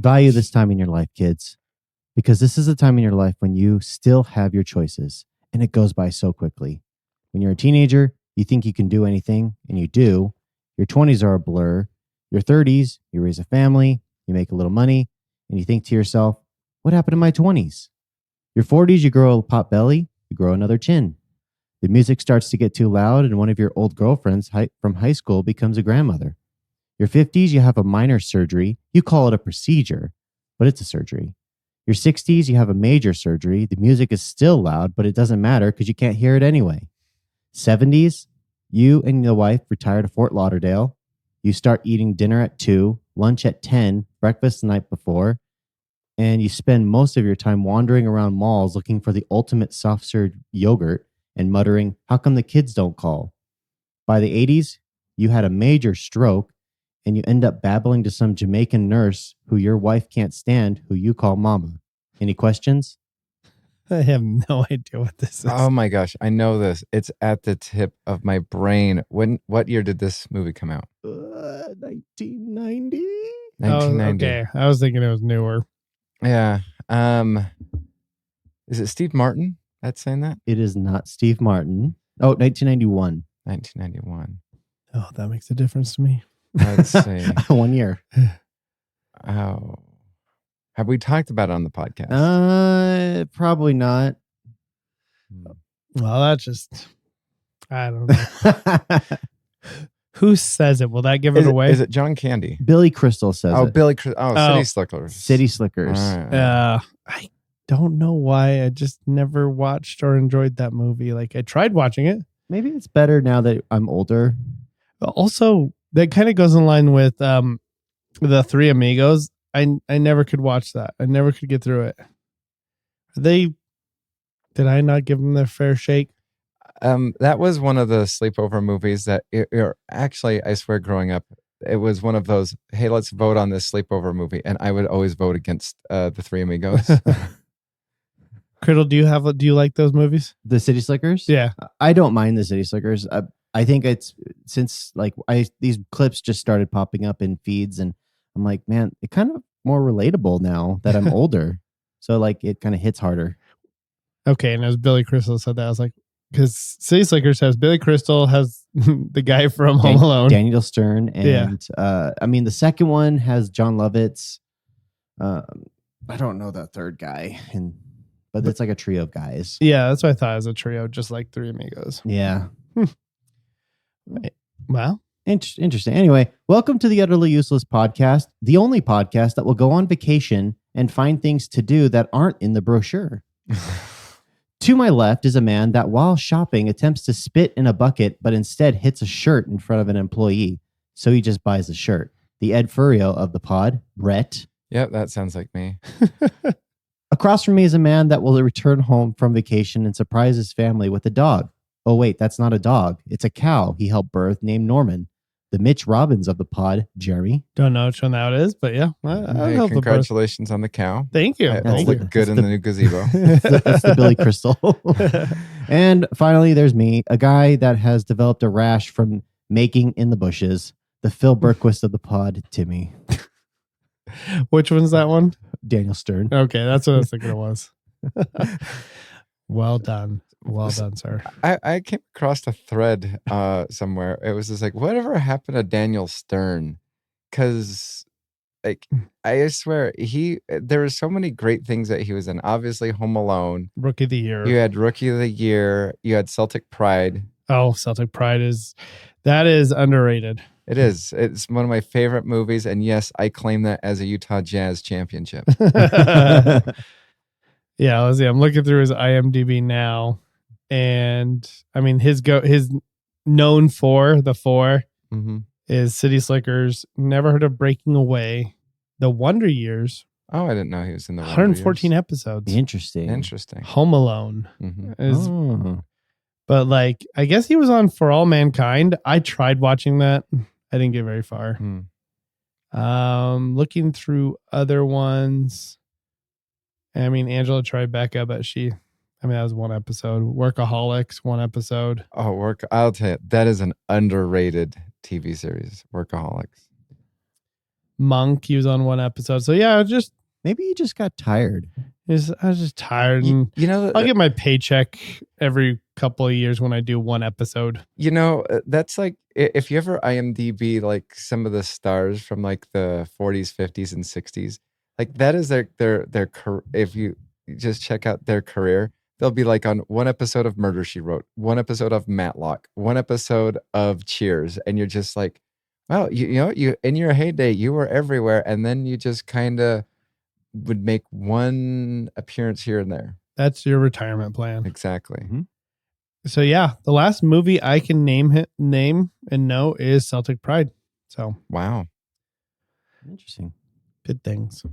Value this time in your life, kids, because this is a time in your life when you still have your choices, and it goes by so quickly. When you're a teenager, you think you can do anything, and you do. Your 20s are a blur. Your 30s, you raise a family, you make a little money, and you think to yourself, what happened to my 20s? Your 40s, you grow a pot belly, you grow another chin. The music starts to get too loud, and one of your old girlfriends from high school becomes a grandmother. Your 50s, you have a minor surgery. You call it a procedure, but it's a surgery. Your 60s, you have a major surgery. The music is still loud, but it doesn't matter because you can't hear it anyway. 70s, you and the wife retire to Fort Lauderdale. You start eating dinner at 2, lunch at 10, breakfast the night before, and you spend most of your time wandering around malls looking for the ultimate soft-serve yogurt and muttering, how come the kids don't call? By the 80s, you had a major stroke, and you end up babbling to some Jamaican nurse who your wife can't stand, who you call mama. Any questions? I have no idea what this is. Oh my gosh, I know this. It's at the tip of my brain. What year did this movie come out? 1990? 1990. Okay. I was thinking it was newer. Yeah. Is it Steve Martin that's saying that? It is not Steve Martin. Oh, 1991. 1991. Oh, that makes a difference to me. Let's see. 1 year. Oh. Have we talked about it on the podcast? Probably not. Well, that's just, I don't know. Who says it? Will that give it away? Is it John Candy? Billy Crystal says it. City Slickers. City Slickers. Right. I don't know why. I just never watched or enjoyed that movie. Like, I tried watching it. Maybe it's better now that I'm older. But also, that kind of goes in line with the Three Amigos. I never could watch that. I never could get through it. Did I not give them their fair shake? That was one of the sleepover movies that actually, I swear, growing up, it was one of those, hey, let's vote on this sleepover movie. And I would always vote against the Three Amigos. Criddle, do you like those movies? The City Slickers? Yeah. I don't mind the City Slickers. I think it's since these clips just started popping up in feeds, and I'm like, man, it kind of more relatable now that I'm older. So like it kind of hits harder. Okay. And as Billy Crystal said that, I was like, because City Slickers has Billy Crystal, has the guy from Home Alone, Daniel Stern. And I mean, the second one has John Lovitz. I don't know that third guy, but it's like a trio of guys. Yeah, that's what I thought. It was a trio, just like Three Amigos. Yeah. Wow. Interesting. Anyway, welcome to the Utterly Useless Podcast, the only podcast that will go on vacation and find things to do that aren't in the brochure. To my left is a man that while shopping attempts to spit in a bucket, but instead hits a shirt in front of an employee. So he just buys a shirt. The Ed Furio of the pod, Brett. Yep, that sounds like me. Across from me is a man that will return home from vacation and surprise his family with a dog. Oh, wait, that's not a dog. It's a cow he helped birth named Norman. The Mitch Robbins of the pod, Jeremy. Don't know which one that is, but yeah. Hey, congratulations on the cow. Thank you. It'll look good in the new gazebo. That's the Billy Crystal. And finally, there's me, a guy that has developed a rash from making in the bushes. The Phil Berquist of the pod, Timmy. Which one's that one? Daniel Stern. Okay, that's what I was thinking it was. Well done. Well done, sir. I came across a thread somewhere. It was just like, whatever happened to Daniel Stern? Because, like, I swear, there were so many great things that he was in. Obviously, Home Alone. Rookie of the Year. You had Rookie of the Year. You had Celtic Pride. Oh, Celtic Pride is underrated. It is. It's one of my favorite movies. And yes, I claim that as a Utah Jazz championship. Yeah, let's see. I'm looking through his IMDb now. And I mean, his known for the four is City Slickers, Never Heard of Breaking Away, The Wonder Years. Oh, I didn't know he was in the 114 episodes. Interesting. Home Alone. Mm-hmm. But like, I guess he was on For All Mankind. I tried watching that. I didn't get very far. Looking through other ones. I mean, Angela Tribeca, but that was one episode. Workaholics, one episode. Oh, I'll tell you, that is an underrated TV series, Workaholics. Monk, he was on one episode. So yeah, Maybe you just got tired. I was just tired. And I'll get my paycheck every couple of years when I do one episode. That's like if you ever IMDb like some of the stars from like the 40s, 50s, and 60s, like that is their if you just check out their career, they'll be like on one episode of Murder, She Wrote, one episode of Matlock, one episode of Cheers, and you're just like, wow, you in your heyday you were everywhere, and then you just kind of would make one appearance here and there. That's your retirement plan. Exactly. Mm-hmm. So yeah, the last movie I can name and know is Celtic Pride. So wow, interesting. Good things.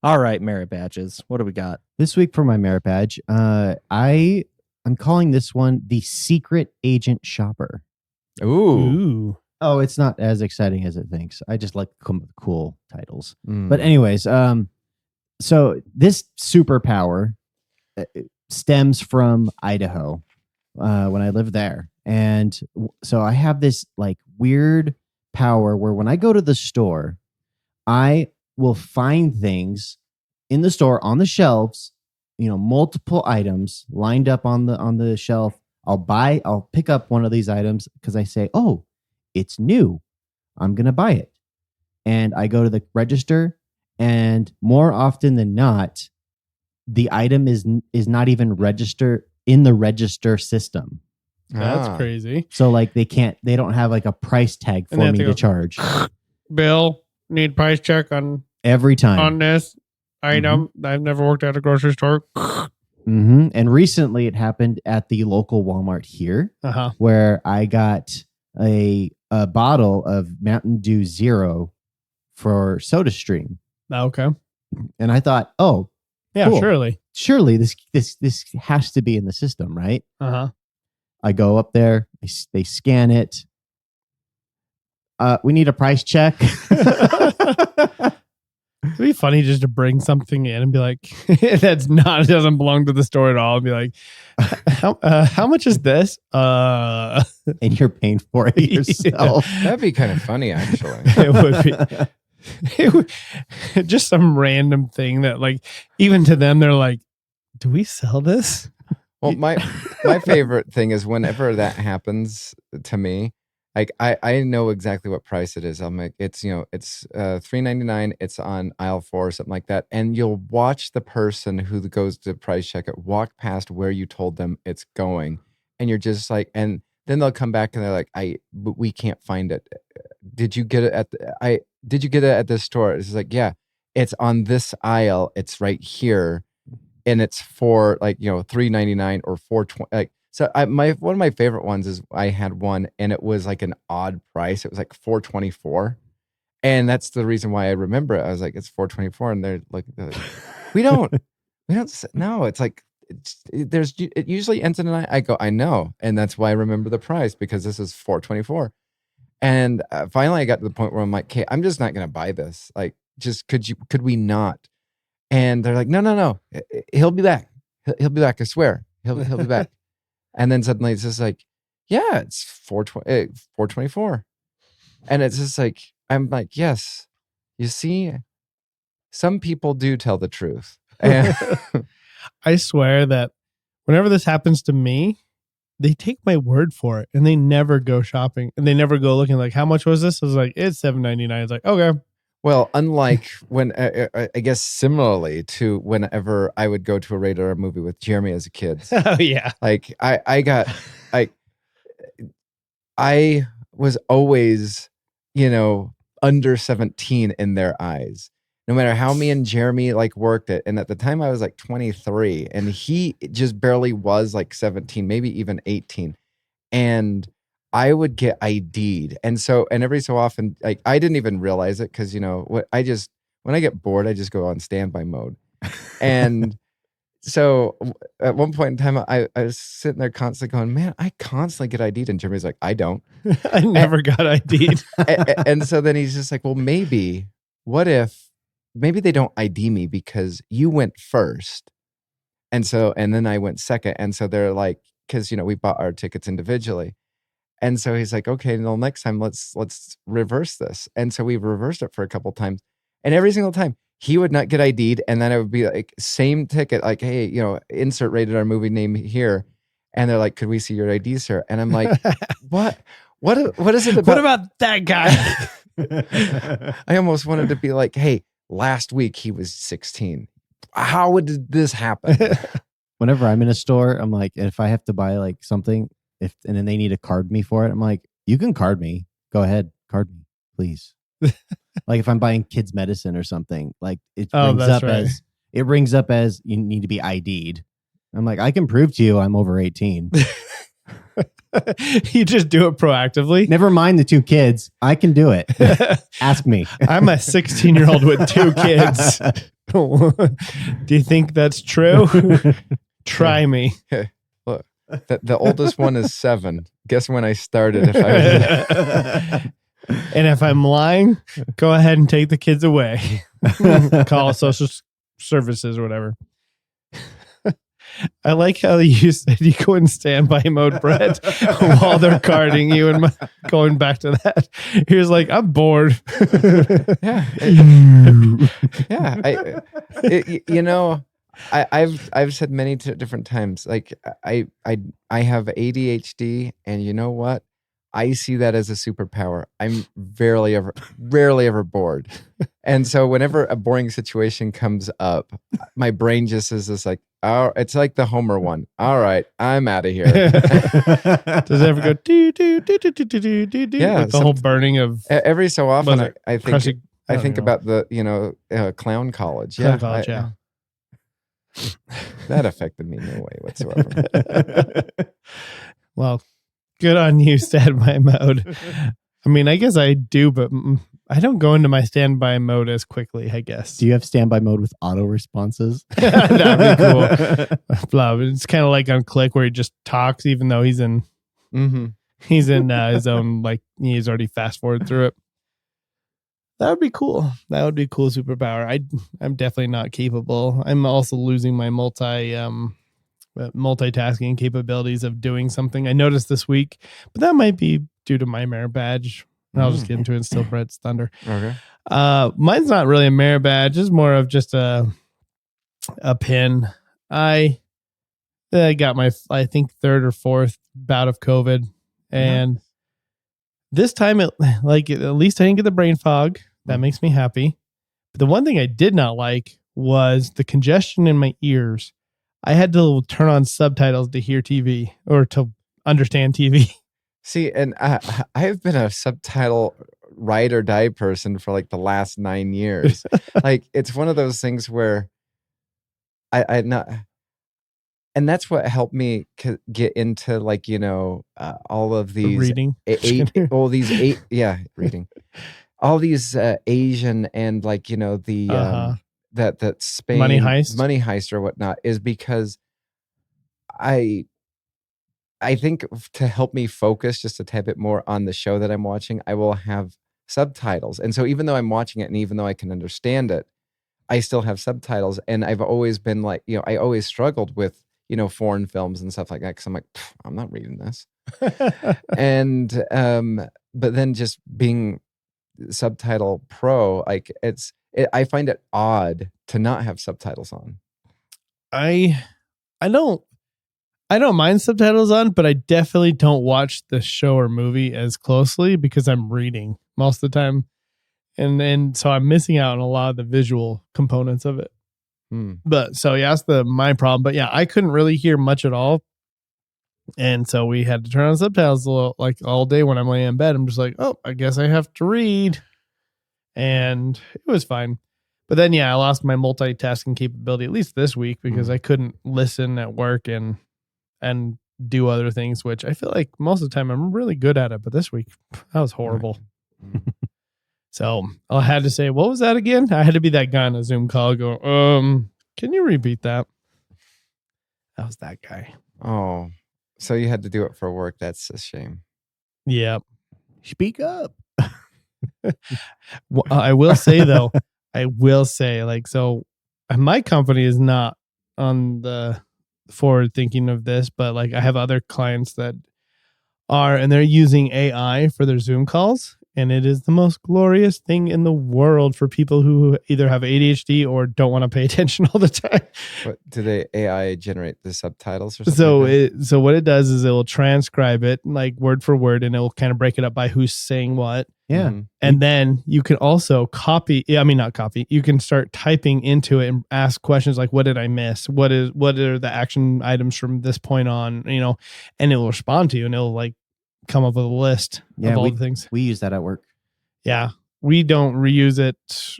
All right, merit badges. What do we got this week for my merit badge? I'm calling this one the Secret Agent Shopper. Ooh. Oh, it's not as exciting as it thinks. I just like cool titles. But anyways, so this superpower stems from Idaho when I lived there. And so I have this like weird power where when I go to the store, I will find things in the store on the shelves, multiple items lined up on the shelf. I'll pick up one of these items because I say, oh, it's new. I'm going to buy it. And I go to the register, and more often than not, the item is not even registered in the register system. That's crazy. So like they don't have like a price tag for me to charge. Bill, need price check on every time on this item. Mm-hmm. I've never worked at a grocery store. Mm-hmm. And recently it happened at the local Walmart here, where I got a bottle of Mountain Dew Zero for SodaStream. Okay. And I thought, oh, yeah, cool. Surely this has to be in the system, right? I go up there, they scan it. We need a price check. It'd be funny just to bring something in and be like, it doesn't belong to the store at all. And be like, how much is this? And you're paying for it yourself. That'd be kind of funny, actually. It would be just some random thing that like, even to them, they're like, do we sell this? Well, my favorite thing is whenever that happens to me, like I know exactly what price it is. I'm like, it's $3.99. It's on aisle 4 or something like that. And you'll watch the person who goes to price check it walk past where you told them it's going, and you're just like, and then they'll come back and they're like, we can't find it. Did you get it at this store? It's like, yeah, it's on this aisle. It's right here, and it's for like $3.99 or $4.20. Like, so one of my favorite ones is I had one and it was like an odd price. It was like $4.24, and that's the reason why I remember it. I was like, it's $4.24, and they're like, we don't no. It's like it usually ends in an I go, I know, and that's why I remember the price, because this is $4.24. And finally, I got to the point where I'm like, okay, I'm just not going to buy this. Like, just could we not? And they're like, no, he'll be back. He'll be back. I swear, he'll be back. And then suddenly it's just like, yeah, it's $4.24, and it's just like, I'm like, yes, you see, some people do tell the truth. And I swear that whenever this happens to me, they take my word for it, and they never go shopping, and they never go looking like, how much was this? I was like, it's $7.99. It's like, okay. Well, unlike when, I guess similarly to whenever I would go to a rated R movie with Jeremy as a kid. Oh, yeah. Like I was always, under 17 in their eyes, no matter how me and Jeremy like worked it. And at the time I was like 23, and he just barely was like 17, maybe even 18. And I would get ID'd. And every so often, like, I didn't even realize it, because, when I get bored, I just go on standby mode. And so at one point in time, I was sitting there constantly going, man, I constantly get ID'd. And Jeremy's like, I don't. I never got ID'd. And so then he's just like, well, maybe they don't ID me because you went first. And then I went second. And so they're like, because, we bought our tickets individually. And so he's like, okay, well, next time let's reverse this. And so we reversed it for a couple times. And every single time he would not get ID'd. And then it would be like same ticket, like, hey, insert rated R movie name here. And they're like, could we see your ID, sir? And I'm like, what is it about? What about that guy? I almost wanted to be like, hey, last week he was 16. How did this happen? Whenever I'm in a store, I'm like, if I have to buy like something, and then they need to card me for it, I'm like, you can card me. Go ahead, card me, please. Like if I'm buying kids medicine or something, like it rings up as you need to be ID'd. I'm like, I can prove to you I'm over 18. You just do it proactively. Never mind the 2 kids. I can do it. Ask me. I'm a 16-year-old with 2 kids. Do you think that's true? Try me. Look, the oldest one is 7. Guess when I started? If I was... And if I'm lying, go ahead and take the kids away. Call social services or whatever. I like how you said you go in standby mode, Brett, while they're carding you, and going back to that. He was like, I'm bored. I've said many different times, like I have ADHD, and you know what? I see that as a superpower. I'm rarely ever bored. And so whenever a boring situation comes up, my brain just is just like, oh, it's like the Homer one. All right, I'm out of here. Does it ever go do do do do do do do do? Yeah, like the whole burning of every so often I think know. about the clown college. Clown college, yeah. That affected me no way whatsoever. Well, good on you, standby mode. I mean, I guess I do, but I don't go into my standby mode as quickly, I guess. Do you have standby mode with auto responses? That'd be cool. It's kind of like on Click where he just talks, even though he's in his own, like he's already fast forward through it. That would be cool. That would be a cool superpower. I'm definitely not capable. I'm also losing my multitasking capabilities of doing something. I noticed this week, but that might be due to my merit badge. I'll just get into it and steal Brett's thunder. Okay. Mine's not really a merit badge. It's more of just a pin. I got my, I think, 3rd or 4th bout of COVID. And this time, at least I didn't get the brain fog. That makes me happy. But the one thing I did not like was the congestion in my ears. I had to turn on subtitles to hear TV or to understand TV. See, and I have been a subtitle ride or die person for like the last 9 years. Like it's one of those things where I not, and that's what helped me get into like all of these reading, reading, all these Asian and like the that Spain money heist or whatnot, is because I think to help me focus just a tad bit more on the show that I'm watching, I will have subtitles. And so even though I'm watching it and even though I can understand it, I still have subtitles. And I've always been like, I always struggled with, foreign films and stuff like that. Cause I'm like, I'm not reading this. And, but then just being subtitle pro, like I find it odd to not have subtitles on. I don't mind subtitles on, but I definitely don't watch the show or movie as closely because I'm reading most of the time. And so I'm missing out on a lot of the visual components of it. But so yeah, that's my problem. But yeah, I couldn't really hear much at all. And so we had to turn on subtitles like all day when I'm laying in bed. I'm just like, oh, I guess I have to read. And it was fine. But then, yeah, I lost my multitasking capability, at least this week, because I couldn't listen at work and do other things, which I feel like most of the time I'm really good at it. But this week, that was horrible. So I had to say, what was that again? I had to be that guy on a Zoom call go, can you repeat that? That was that guy. Oh, so you had to do it for work. That's a shame. Yeah. Speak up. I will say, though, like, so my company is not on the forward thinking of this, but like I have other clients that and they're using AI for their Zoom calls. And it is the most glorious thing in the world for people who either have ADHD or don't want to pay attention all the time. What do they AI generate the subtitles or something? So what it does is it will transcribe it like word for word, and it will kind of break it up by who's saying what. Yeah. Mhm. And then you can also not copy. You can start typing into it and ask questions like, what did I miss? What are the action items from this point on, and it will respond to you, and it'll like come up with a list of all the things. We use that at work. Yeah. We don't reuse it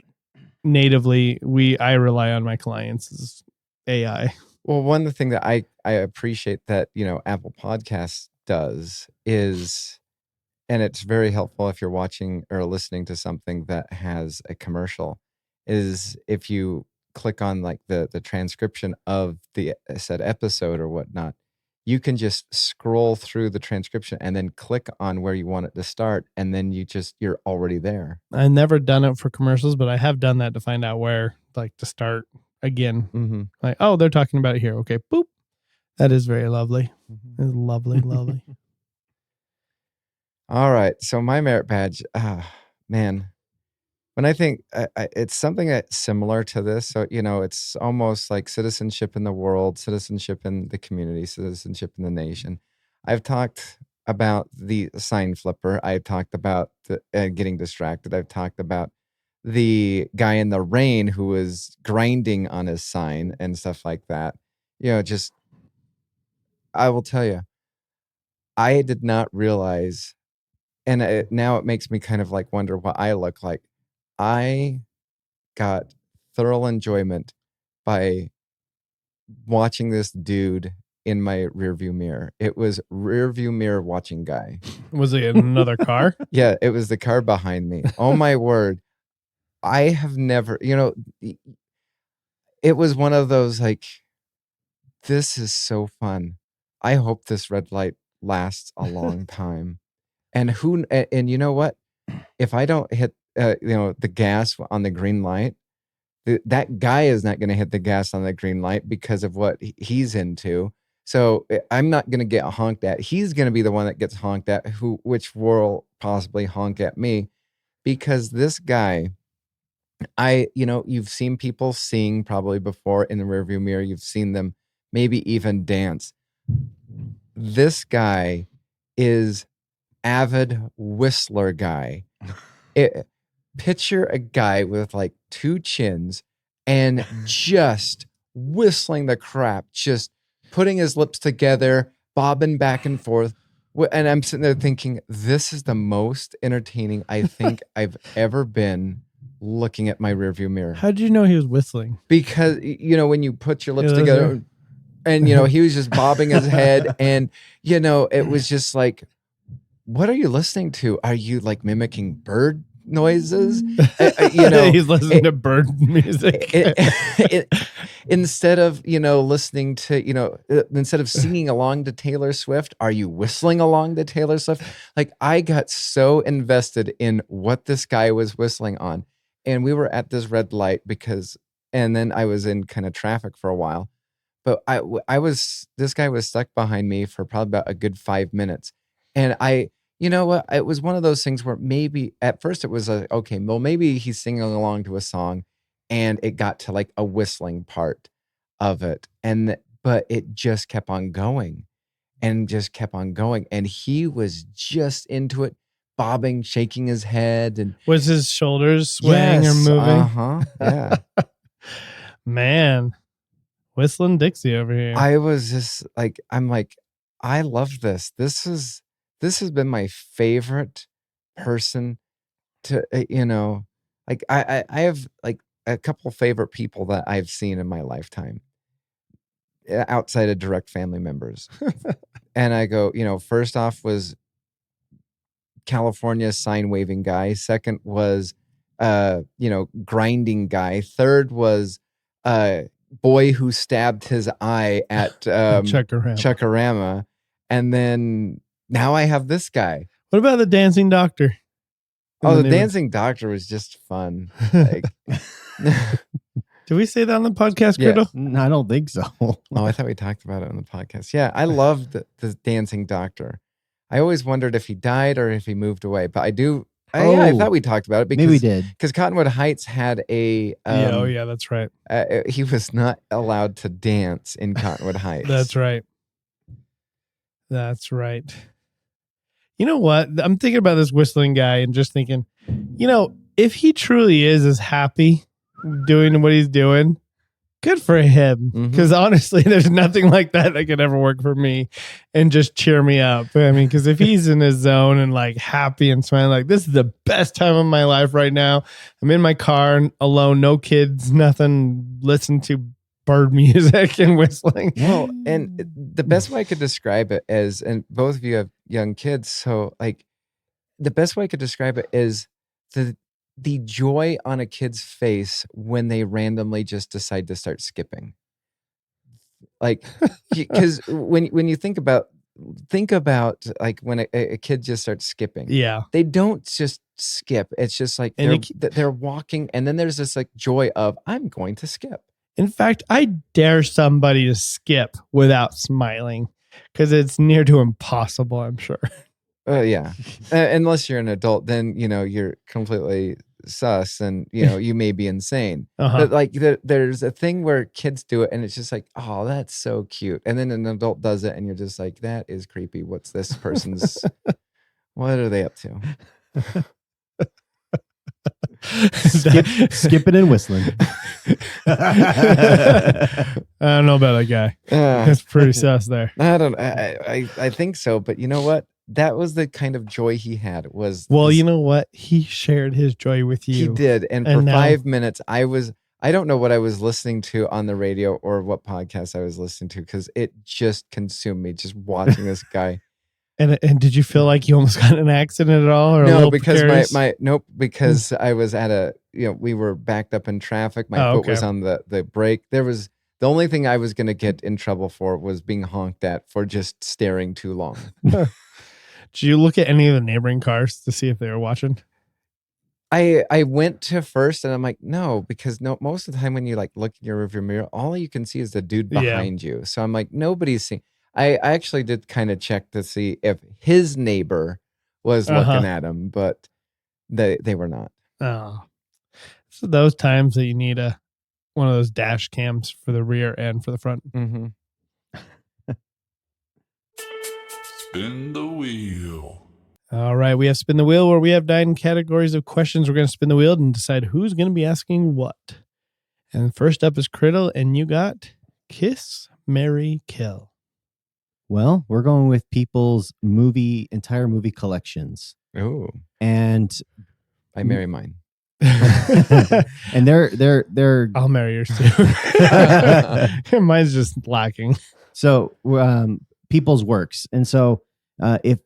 natively. I rely on my clients' AI. Well, one thing that I appreciate that, Apple Podcasts does is, and it's very helpful if you're watching or listening to something that has a commercial, is if you click on like the transcription of the said episode or whatnot, you can just scroll through the transcription and then click on where you want it to start. And then you're already there. I've never done it for commercials, but I have done that to find out where like to start again. Mm-hmm. Like, oh, they're talking about it here. Okay. Boop. That is very lovely. Mm-hmm. It's lovely, lovely. All right. So my merit badge, man, when I think it's something that's similar to this. So, it's almost like citizenship in the world, citizenship in the community, citizenship in the nation. I've talked about the sign flipper. I've talked about getting distracted. I've talked about the guy in the rain who was grinding on his sign and stuff like that. I will tell you, I did not realize, and now it makes me kind of like wonder what I look like. I got thorough enjoyment by watching this dude in my rearview mirror. It was rearview mirror watching guy. Was it in another car? Yeah, it was the car behind me. Oh my word. I have never, it was one of those like, this is so fun. I hope this red light lasts a long time. And you know what? If I don't hit the gas on the green light, that guy is not going to hit the gas on the green light because of what he's into. So I'm not going to get honked at. He's going to be the one that gets honked at, which will possibly honk at me, because this guy, you've seen people sing probably before in the rearview mirror. You've seen them maybe even dance. This guy is avid whistler guy. Picture a guy with like two chins and just whistling the crap, just putting his lips together, bobbing back and forth. And I'm sitting there thinking, this is the most entertaining I think I've ever been looking at my rearview mirror. How did you know he was whistling? Because, when you put your lips together and, he was just bobbing his head and, it was just like, what are you listening to? Are you like mimicking bird noises? He's listening to bird music. Instead of, listening to, instead of singing along to Taylor Swift, are you whistling along to Taylor Swift? Like, I got so invested in what this guy was whistling on. And we were at this red light and then I was in kind of traffic for a while. But this guy was stuck behind me for probably about a good 5 minutes. And you know what? It was one of those things where maybe at first it was okay, well, maybe he's singing along to a song and it got to like a whistling part of it. But it just kept on going and just kept on going. And he was just into it, bobbing, shaking his head. And was his shoulders swaying or moving? Yeah. Man, whistling Dixie over here. I was just like, I love this. This has been my favorite person to, like I have like a couple favorite people that I've seen in my lifetime outside of direct family members. And I go, first off was California sign waving guy. Second was, grinding guy. Third was, boy who stabbed his eye at Chuckarama. And then now I have this guy. What about the dancing doctor? Oh, the dancing doctor was just fun. Like, did we say that on the podcast, Criddle? No, I don't think so. Oh, I thought we talked about it on the podcast. Yeah, I loved the dancing doctor. I always wondered if he died or if he moved away. But I thought we talked about it because maybe we did. Because Cottonwood Heights had a yeah, that's right. He was not allowed to dance in Cottonwood Heights. That's right. That's right. You know what? I'm thinking about this whistling guy and just thinking, if he truly is as happy doing what he's doing, good for him. Because honestly, there's nothing like that could ever work for me and just cheer me up. I mean, because if he's in his zone and like happy and smiling, like this is the best time of my life right now. I'm in my car alone, no kids, nothing, listen to bird music and whistling. Well, and the best way I could describe it is, and both of you have young kids, so like the best way I could describe it is the joy on a kid's face when they randomly just decide to start skipping. Like, because when you think about like when a kid just starts skipping. Yeah. They don't just skip. It's just like they're walking, and then there's this like joy of, I'm going to skip. In fact, I dare somebody to skip without smiling because it's near to impossible, I'm sure. Yeah. Unless you're an adult, then, you're completely sus and, you may be insane. But like there's a thing where kids do it and it's just like, oh, that's so cute. And then an adult does it and you're just like, that is creepy. What's this person's, what are they up to? Skipping and whistling. I don't know about that guy. That's pretty sus there. I think so. But you know what? That was the kind of joy he had. You know what? He shared his joy with you. He did. And for 5 minutes, I don't know what I was listening to on the radio or what podcast I was listening to, because it just consumed me just watching this guy. And did you feel like you almost got in an accident at all? Or no, because because I was at we were backed up in traffic. My foot was on the brake. The only thing I was going to get in trouble for was being honked at for just staring too long. Did you look at any of the neighboring cars to see if they were watching? I went to first and I'm like, no, because most of the time when you like look in your rearview mirror, all you can see is the dude behind you. So I'm like, nobody's seeing. I actually did kind of check to see if his neighbor was looking at him, but they were not. Oh, so those times that you need one of those dash cams for the rear and for the front. Mm-hmm. Spin the wheel. All right, we have Spin the Wheel, where we have 9 categories of questions. We're going to spin the wheel and decide who's going to be asking what. And first up is Criddle, and you got Kiss, Marry, Kill. Well, we're going with people's entire movie collections. Oh, and I marry mine. And they're I'll marry yours too. Mine's just lacking. So people's works. And so if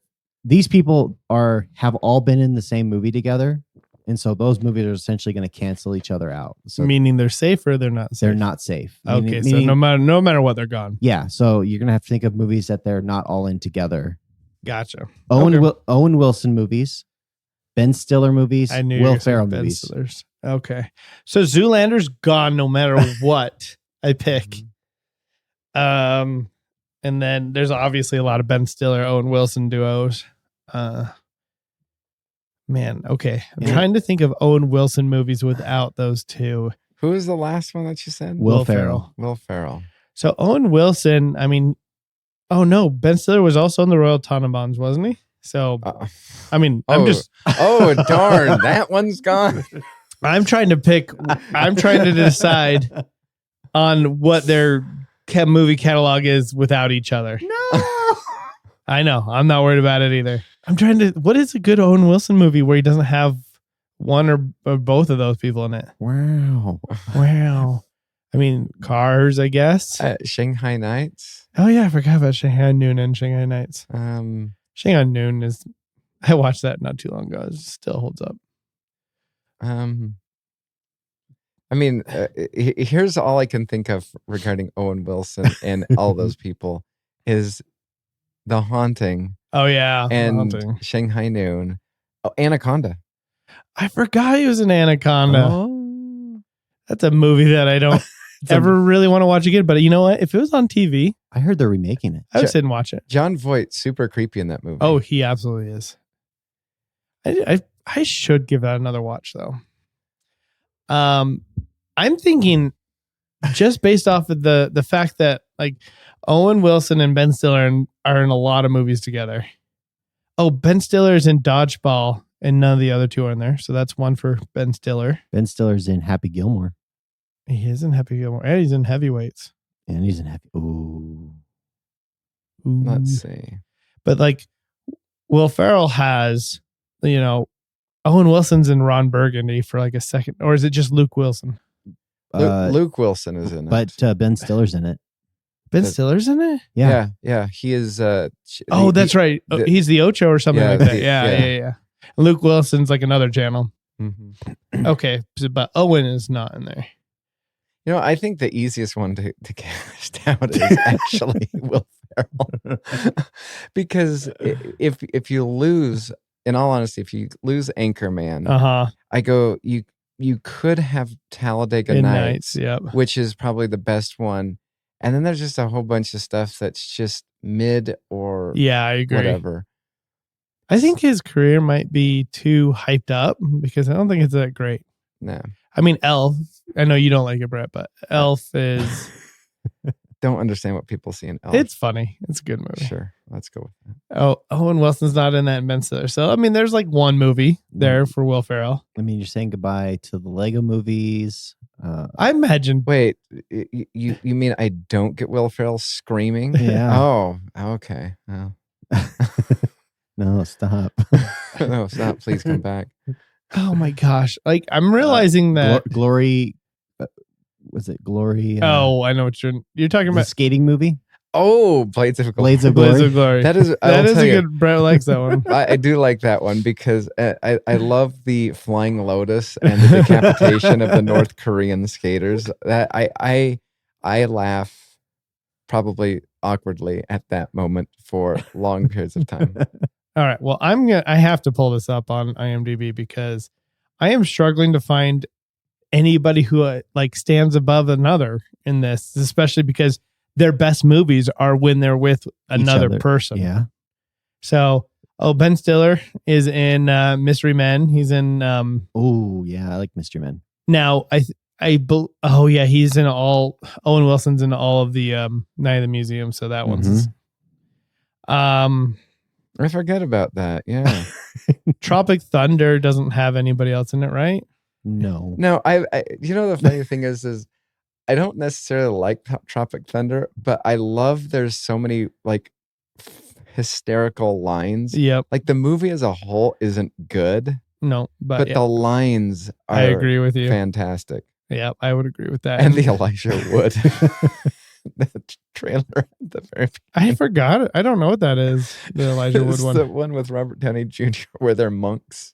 these people have all been in the same movie together, and so those movies are essentially going to cancel each other out. So meaning they're safe or they're not safe? They're not safe. Okay, so no matter what, they're gone. Yeah, so you're going to have to think of movies that they're not all in together. Gotcha. Owen Wilson movies, Ben Stiller movies, I knew Will Ferrell Ben movies. Stiller's. Okay. So Zoolander's gone no matter what I pick. And then there's obviously a lot of Ben Stiller, Owen Wilson duos. Man, okay. I'm trying to think of Owen Wilson movies without those two. Who was the last one that you said? Will Ferrell. Will Ferrell. So Owen Wilson, I mean, oh no, Ben Stiller was also in the Royal Tenenbaums, wasn't he? So, I mean, I'm darn, that one's gone. I'm trying to decide on what their movie catalog is without each other. No. I know. I'm not worried about it either. What is a good Owen Wilson movie where he doesn't have one or both of those people in it? Wow. I mean, Cars, I guess. Shanghai Nights. Oh yeah, I forgot about Shanghai Noon and Shanghai Nights. Shanghai Noon I watched that not too long ago. It still holds up. I mean, here's all I can think of regarding Owen Wilson and all those people is The Haunting. Oh yeah, and Shanghai Noon. Oh, Anaconda. I forgot he was in Anaconda. Oh. That's a movie that I don't ever really want to watch again. But you know what? If it was on TV, I heard they're remaking it. I would sit and watch it. John Voight, super creepy in that movie. Oh, he absolutely is. I should give that another watch though. I'm thinking just based off of the fact that like Owen Wilson and Ben Stiller are in a lot of movies together. Oh, Ben Stiller is in Dodgeball and none of the other two are in there. So that's one for Ben Stiller. Ben Stiller's in Happy Gilmore. He is in Happy Gilmore and he's in Heavyweights. And he's in Happy. Ooh. Let's see. But like Will Ferrell has, Owen Wilson's in Ron Burgundy for like a second. Or is it just Luke Wilson? Luke Wilson is in it. But Ben Stiller's in it. Ben Stiller's in it? Yeah. He is. That's right. He's the Ocho or something like that. Yeah. Luke Wilson's like another channel. Mm-hmm. Okay, but Owen is not in there. I think the easiest one to cast out is actually Will Ferrell, because if you lose, in all honesty, if you lose Anchorman, I go you could have Talladega Nights, which is probably the best one, and then there's just a whole bunch of stuff that's just mid or I agree. Whatever. I think his career might be too hyped up because I don't think it's that great. No. I mean, Elf. I know you don't like it, Brett, but Elf is... Don't understand what people see in Elf. It's funny. It's a good movie. Sure. Let's go with that. Oh, Owen Wilson's not in that in Ben Stiller. So, I mean, there's like one movie there for Will Ferrell. I mean, you're saying goodbye to the Lego movies. I imagine... Wait, you mean I don't get Will Ferrell screaming? Yeah. Oh, okay. Oh. No, stop. No, stop. Please come back. Oh my gosh. Like I'm realizing that Glory was it Glory? I know what you're talking about. The skating movie? Oh, Blades of Glory. Blades of Glory. That is a good Brett likes that one. I do like that one because I love the flying lotus and the decapitation of the North Korean skaters. That I laugh probably awkwardly at that moment for long periods of time. All right. Well, I have to pull this up on IMDb because I am struggling to find anybody who stands above another in this, especially because their best movies are when they're with another person. Yeah. So, Ben Stiller is in Mystery Men. He's in. I like Mystery Men. Now, he's in all. Owen Wilson's in all of the Night of the Museum. So that one's. I forget about that. Yeah. Tropic Thunder doesn't have anybody else in it, right? No. I the funny thing is I don't necessarily like Tropic Thunder, but I love there's so many hysterical lines. Yep. Like the movie as a whole isn't good. No, but the lines are I agree with you. Fantastic. Yeah, I would agree with that. And the Elijah Wood. The trailer at the very beginning. I forgot it. I don't know what that is. The Elijah Wood one. The one with Robert Downey Jr. where they're monks.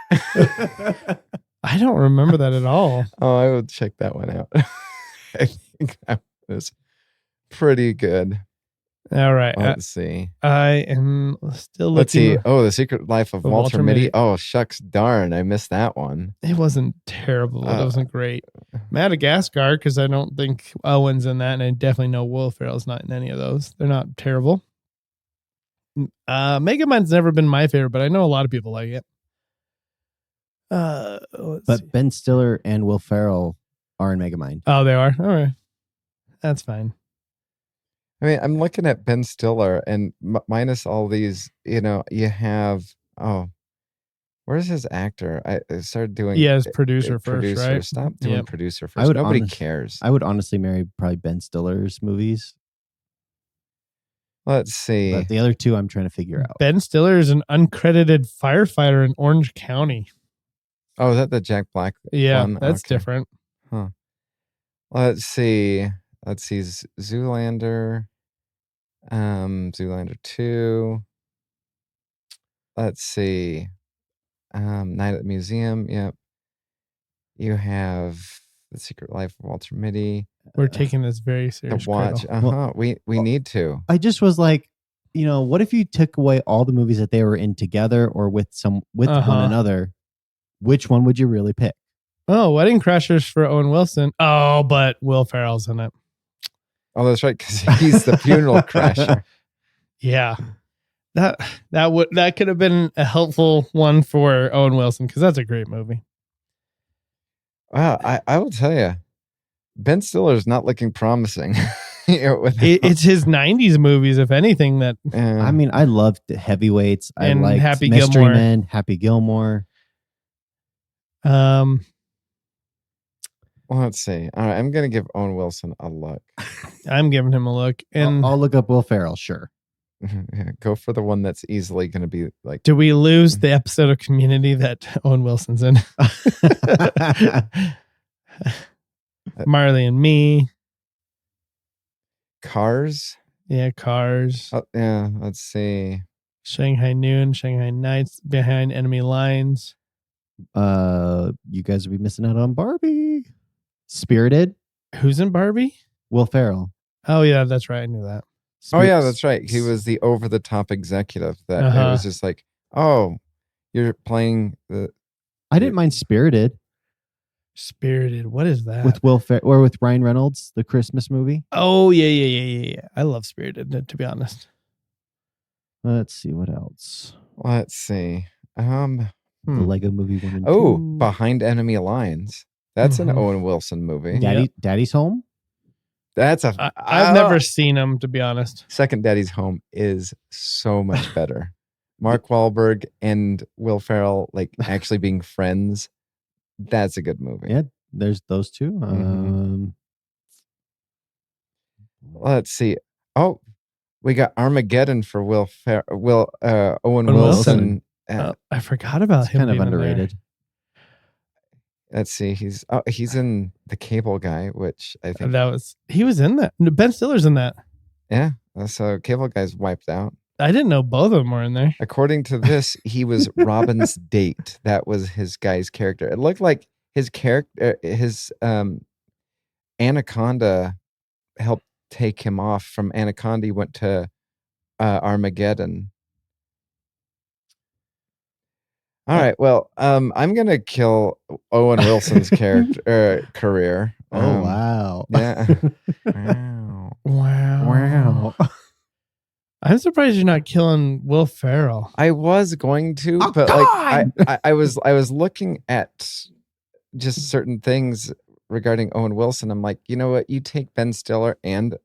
I don't remember that at all. Oh, I will check that one out. I think that was pretty good. All right. Let's see. I am still looking. Let's see. Oh, The Secret Life of Walter Mitty. Oh, shucks darn. I missed that one. It wasn't terrible. It wasn't great. Madagascar, because I don't think Owen's in that, and I definitely know Will Ferrell's not in any of those. They're not terrible. Megamind's never been my favorite, but I know a lot of people like it. But see. Ben Stiller and Will Ferrell are in Megamind. Oh, they are? All right. That's fine. I mean, I'm looking at Ben Stiller and minus all these, you have, where's his actor? I started doing. Yeah, his producer first, right? Stop doing producer first. Nobody cares. I would honestly marry probably Ben Stiller's movies. Let's see. But the other two I'm trying to figure out. Ben Stiller is an uncredited firefighter in Orange County. Oh, is that the Jack Black one? That's different. Huh. Let's see. Zoolander. Zoolander 2. Let's see. Night at the Museum. Yep. You have The Secret Life of Walter Mitty. We're taking this very serious. The Watch. Well, we need to. I just was like, what if you took away all the movies that they were in together or with one another? Which one would you really pick? Oh, Wedding Crashers for Owen Wilson. Oh, but Will Ferrell's in it. Oh, that's right, because he's the funeral crasher. Yeah. That could have been a helpful one for Owen Wilson because that's a great movie. Wow, I will tell you, Ben Stiller's not looking promising. It's his 90s movies, if anything, that I mean, I loved Heavyweights. I And liked Happy Mystery Gilmore. Men, Happy Gilmore. well, let's see. All right, I'm gonna give Owen Wilson a look. I'm giving him a look. And I'll look up Will Ferrell, sure. Yeah, go for the one that's easily gonna be like. do we lose the episode of Community that Owen Wilson's in? Marley and Me. Cars? Yeah, Cars. Oh, yeah, let's see. Shanghai Noon, Shanghai Nights, Behind Enemy Lines. You guys will be missing out on Barbie. Spirited, Who's in Barbie? Will Ferrell. Oh, yeah, that's right. I knew that. Oh yeah, that's right. He was the over-the-top executive that it was just like, oh, you're playing the. I didn't mind Spirited Spirited. What is that? with Will Ferrell or with Ryan Reynolds, the Christmas movie. Oh, yeah. I love Spirited, to be honest. Let's see what else. Let's see. The Lego Movie 1 and 2. Oh, Behind Enemy Lines. That's an Mhm. Owen Wilson movie. Daddy's Home. That's a. I've never seen him, to be honest. Second Daddy's Home is so much better. Mark Wahlberg and Will Ferrell like actually being friends. That's a good movie. Yeah, there's those two. Mhm. Let's see. Oh, we got Armageddon for Owen Wilson. I forgot about It's him. kind of being in there. underrated. Let's see. He's in The Cable Guy, which I think. He was in that. Ben Stiller's in that. Yeah. So Cable Guy's wiped out. I didn't know both of them were in there. According to this, he was Robin's date. That was his guy's character. It looked like his character, his Anaconda helped take him off from Anaconda. He went to Armageddon. All right. Well, I'm gonna kill Owen Wilson's career. Oh wow! Yeah. Wow. Wow. I'm surprised you're not killing Will Ferrell. I was going to, Oh, but God! like I was looking at just certain things regarding Owen Wilson. I'm like, you know what? You take Ben Stiller and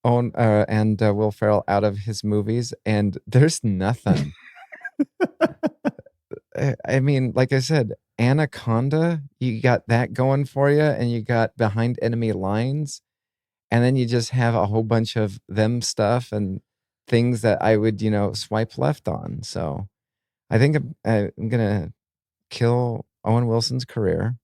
Will Ferrell out of his movies, and there's nothing. I mean, like I said, Anaconda, you got that going for you, and you got Behind Enemy Lines, and then you just have a whole bunch of them stuff and things that I would, swipe left on. So I think I'm gonna kill Owen Wilson's career,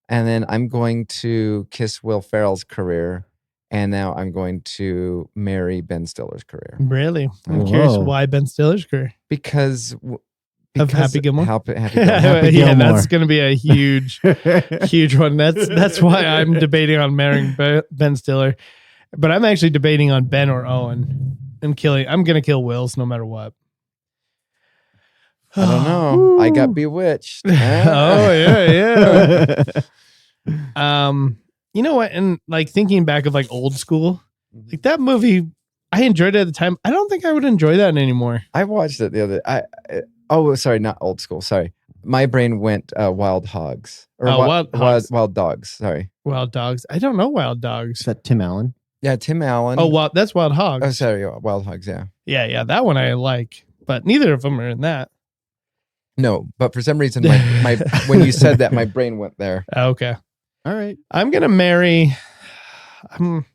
and then I'm going to kiss Will Ferrell's career, and now I'm going to marry Ben Stiller's career. Really? I'm Whoa. curious why Ben Stiller's career. Because Of Happy Gilmore? Happy Happy Yeah, Gilmore. that's going to be a huge one. That's why I'm debating on marrying Ben Stiller, but I'm actually debating on Ben or Owen and killing. I'm going to kill Wills no matter what. I don't know. I got bewitched. Oh yeah. You know what? And like thinking back of like old school, like that movie, I enjoyed it at the time. I don't think I would enjoy that anymore. I watched it the other. Sorry, not old school. Sorry, my brain went Wild Hogs or Wild Hogs. Wild Dogs. Sorry, Wild Dogs. I don't know Wild Dogs. Is that Tim Allen? yeah, Tim Allen. Oh, wow, that's Wild Hogs. Oh, sorry, Wild Hogs. Yeah, Yeah, that one I like, but neither of them are in that. no, but for some reason, my when you said that, my brain went there. Okay, All right. I'm gonna marry. I'm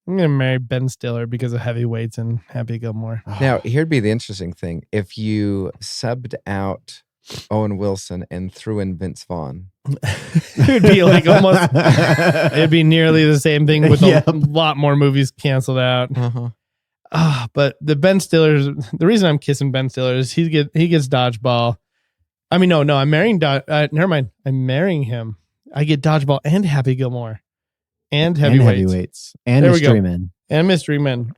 gonna marry Ben Stiller because of Heavyweights and Happy Gilmore. Now, here'd be the interesting thing: if you subbed out Owen Wilson and threw in Vince Vaughn. It would be like almost. It'd be nearly the same thing with Yep. a lot more movies canceled out. Uh-huh. But the Ben Stiller's. The reason I'm kissing Ben Stiller is he gets dodgeball. I mean, no, I'm marrying. Never mind. I'm marrying him. I get dodgeball and Happy Gilmore, and Heavyweights. And There we go. Mystery Men. And Mystery Men.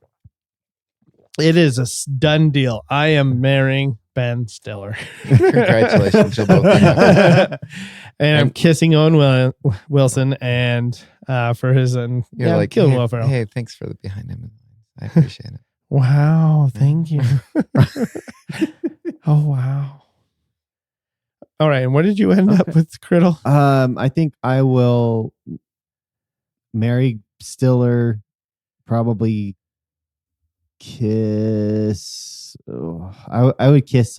It is a done deal. I am marrying Ben Stiller. Congratulations, you'll both be happy. And I'm kissing Owen Wilson and for his You're like, killing hey, Will Ferrell. hey, thanks for the behind him. I appreciate it. Wow, thank you. Oh wow. All right, and what did you end up with, Criddle? I think I will marry Stiller, probably kiss. I would kiss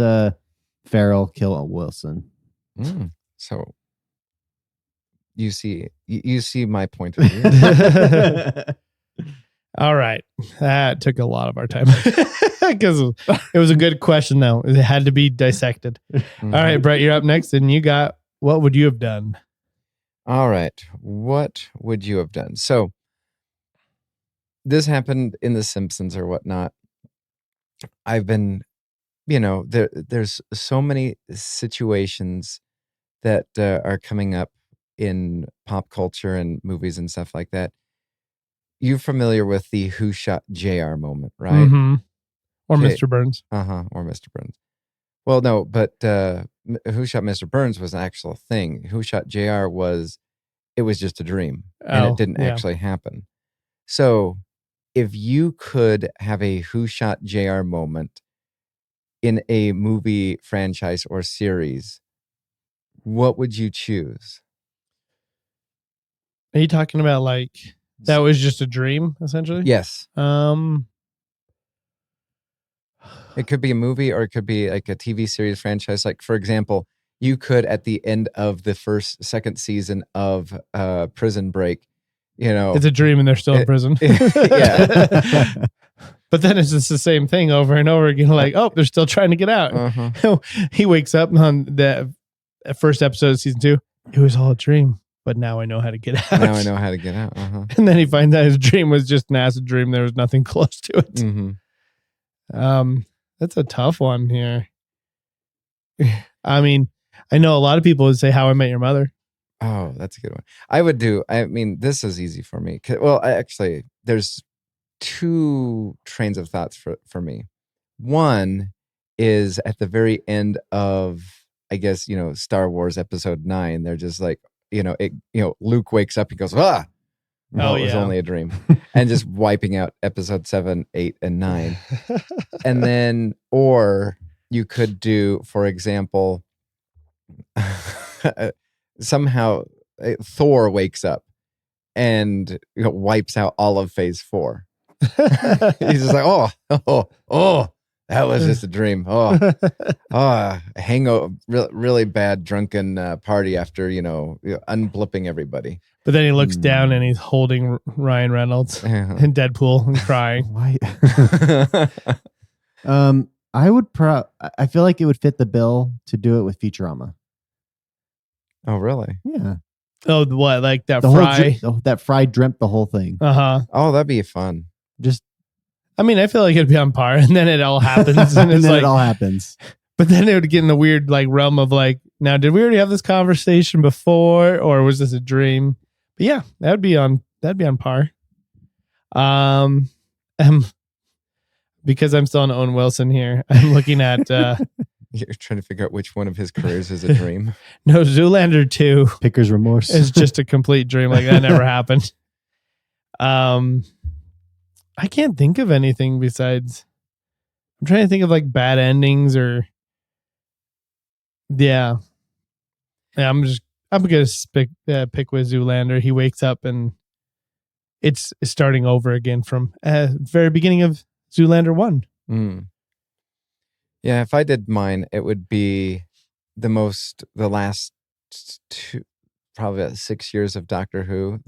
Farrell, kill Wilson. So you see my point of view. All right, that took a lot of our time because it was a good question, though. It had to be dissected. Mm-hmm. All right, Brett, you're up next, and you got what would you have done? All right, what would you have done? So this happened in The Simpsons or whatnot. I've been, there's so many situations that are coming up in pop culture and movies and stuff like that. You're familiar with the Who Shot JR moment, right? Mm-hmm. Or Mr. Burns. Or Mr. Burns. Well, no, but Who Shot Mr. Burns was an actual thing. Who Shot JR it was just a dream, and it didn't actually happen. So if you could have a Who Shot JR moment in a movie franchise or series, what would you choose? Are you talking about like that was just a dream, essentially? Yes. It could be a movie or it could be like a TV series franchise. Like, for example, you could, at the end of the second season of Prison Break, it's a dream and they're still in prison. Yeah. But then it's just the same thing over and over again. Like, oh, they're still trying to get out. He wakes up on the first episode of season 2. It was all a dream, but now I know how to get out. Now I know how to get out. And then he finds out his dream was just an acid dream. There was nothing close to it. Mm-hmm. That's a tough one here. I mean, I know a lot of people would say How I Met Your Mother. Oh, that's a good one. This is easy for me. Well, actually, there's 2 trains of thoughts for me. One is at the very end of, I guess, Star Wars Episode 9. They're just like, Luke wakes up, he goes, it was only a dream. And just wiping out Episode 7, 8, and 9. And then, or you could do, for example, somehow Thor wakes up and wipes out all of Phase 4. He's just like, oh, that was just a dream. Hangover, really bad drunken party after unblipping everybody. But then he looks down and he's holding Ryan Reynolds in Deadpool and crying. Why? I would I feel like it would fit the bill to do it with Futurama. Oh, really? Yeah. Oh, what? Like that that Fry dreamt the whole thing. Oh, that'd be fun. I feel like it'd be on par, and then it all happens, and it's it all happens. But then it would get in the weird realm of now, did we already have this conversation before, or was this a dream? But yeah, that'd be on par. Because I'm still on Owen Wilson here, I'm looking at. You're trying to figure out which one of his careers is a dream. No, Zoolander 2. Picker's remorse. Is just a complete dream. That never happened. I can't think of anything besides. I'm trying to think of bad endings or. Yeah. I'm gonna pick with Zoolander. He wakes up and it's starting over again from very beginning of Zoolander 1. Yeah, if I did mine, it would be the last 2, probably 6 years of Doctor Who.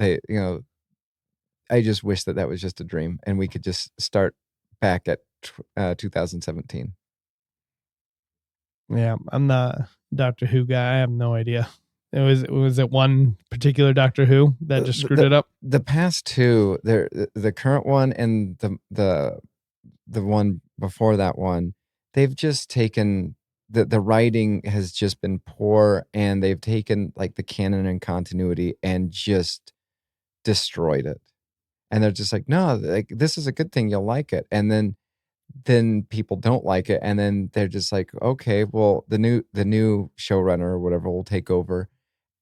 I just wish that was just a dream and we could just start back at 2017. Yeah, I'm not a Doctor Who guy. I have no idea. Was it one particular Doctor Who that just screwed it up? The past 2, the current one and the one before that one, they've just taken the writing has just been poor, and they've taken the canon and continuity and just destroyed it. And they're just like, no, this is a good thing. You'll like it. And then then people don't like it, and then they're just like, okay, well, the new showrunner or whatever will take over,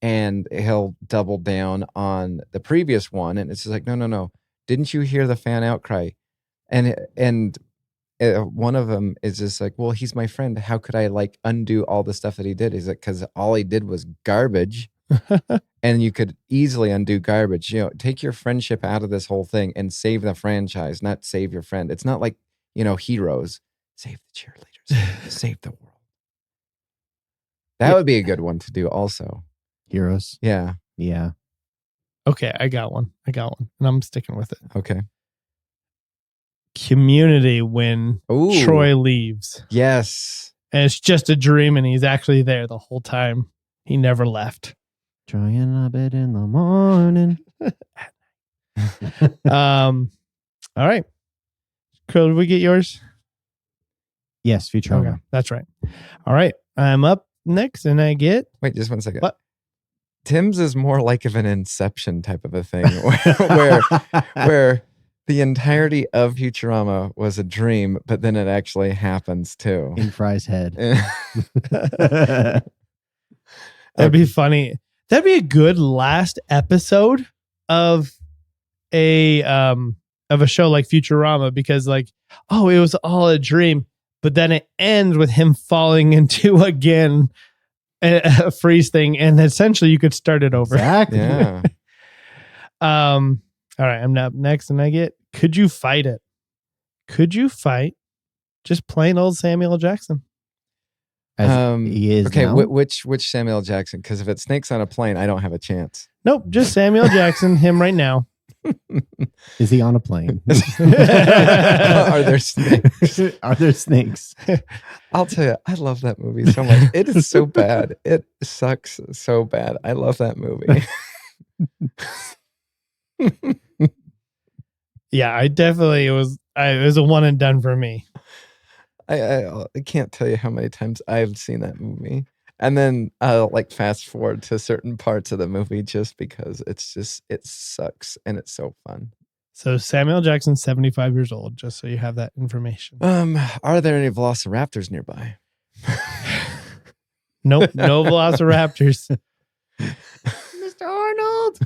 and he'll double down on the previous one, and it's just like, no, didn't you hear the fan outcry? And one of them is just like, well, he's my friend. How could I like undo all the stuff that he did? He's like, because all he did was garbage. And you could easily undo garbage. Take your friendship out of this whole thing and save the franchise, not save your friend. It's not like, Heroes. Save the cheerleaders. Save the world. That would be a good one to do also. Heroes. Yeah. Yeah. Okay, I got one. And I'm sticking with it. Okay. Community when Ooh. Troy leaves. Yes. And it's just a dream and he's actually there the whole time. He never left. Trying a bit in the morning. All right. Krill, did we get yours? Yes, Futurama. Okay, that's right. All right. I'm up next and I get... Wait, just one second. What? Tim's is more like of an Inception type of a thing where the entirety of Futurama was a dream, but then it actually happens too. In Fry's head. That'd be funny. That'd be a good last episode of a show like Futurama, because like, oh, it was all a dream, but then it ends with him falling into again a freeze thing, and essentially you could start it over. Exactly. Yeah. All right, I'm up next, and I get, could you fight it? Could you fight just plain old Samuel L. Jackson? As he is okay, now? which Samuel L. Jackson? Because if it snakes on a plane, I don't have a chance. Nope, just Samuel L. Jackson, him right now. Is he on a plane? Are there snakes? Are there snakes? I'll tell you, I love that movie so much. It is so bad. It sucks so bad. I love that movie. Yeah, I definitely, it was a one and done for me. I can't tell you how many times I've seen that movie. And then I'll like fast forward to certain parts of the movie just because it sucks and it's so fun. So Samuel L. Jackson, 75 years old, just so you have that information. Are there any velociraptors nearby? Nope, no velociraptors. Mr. Arnold.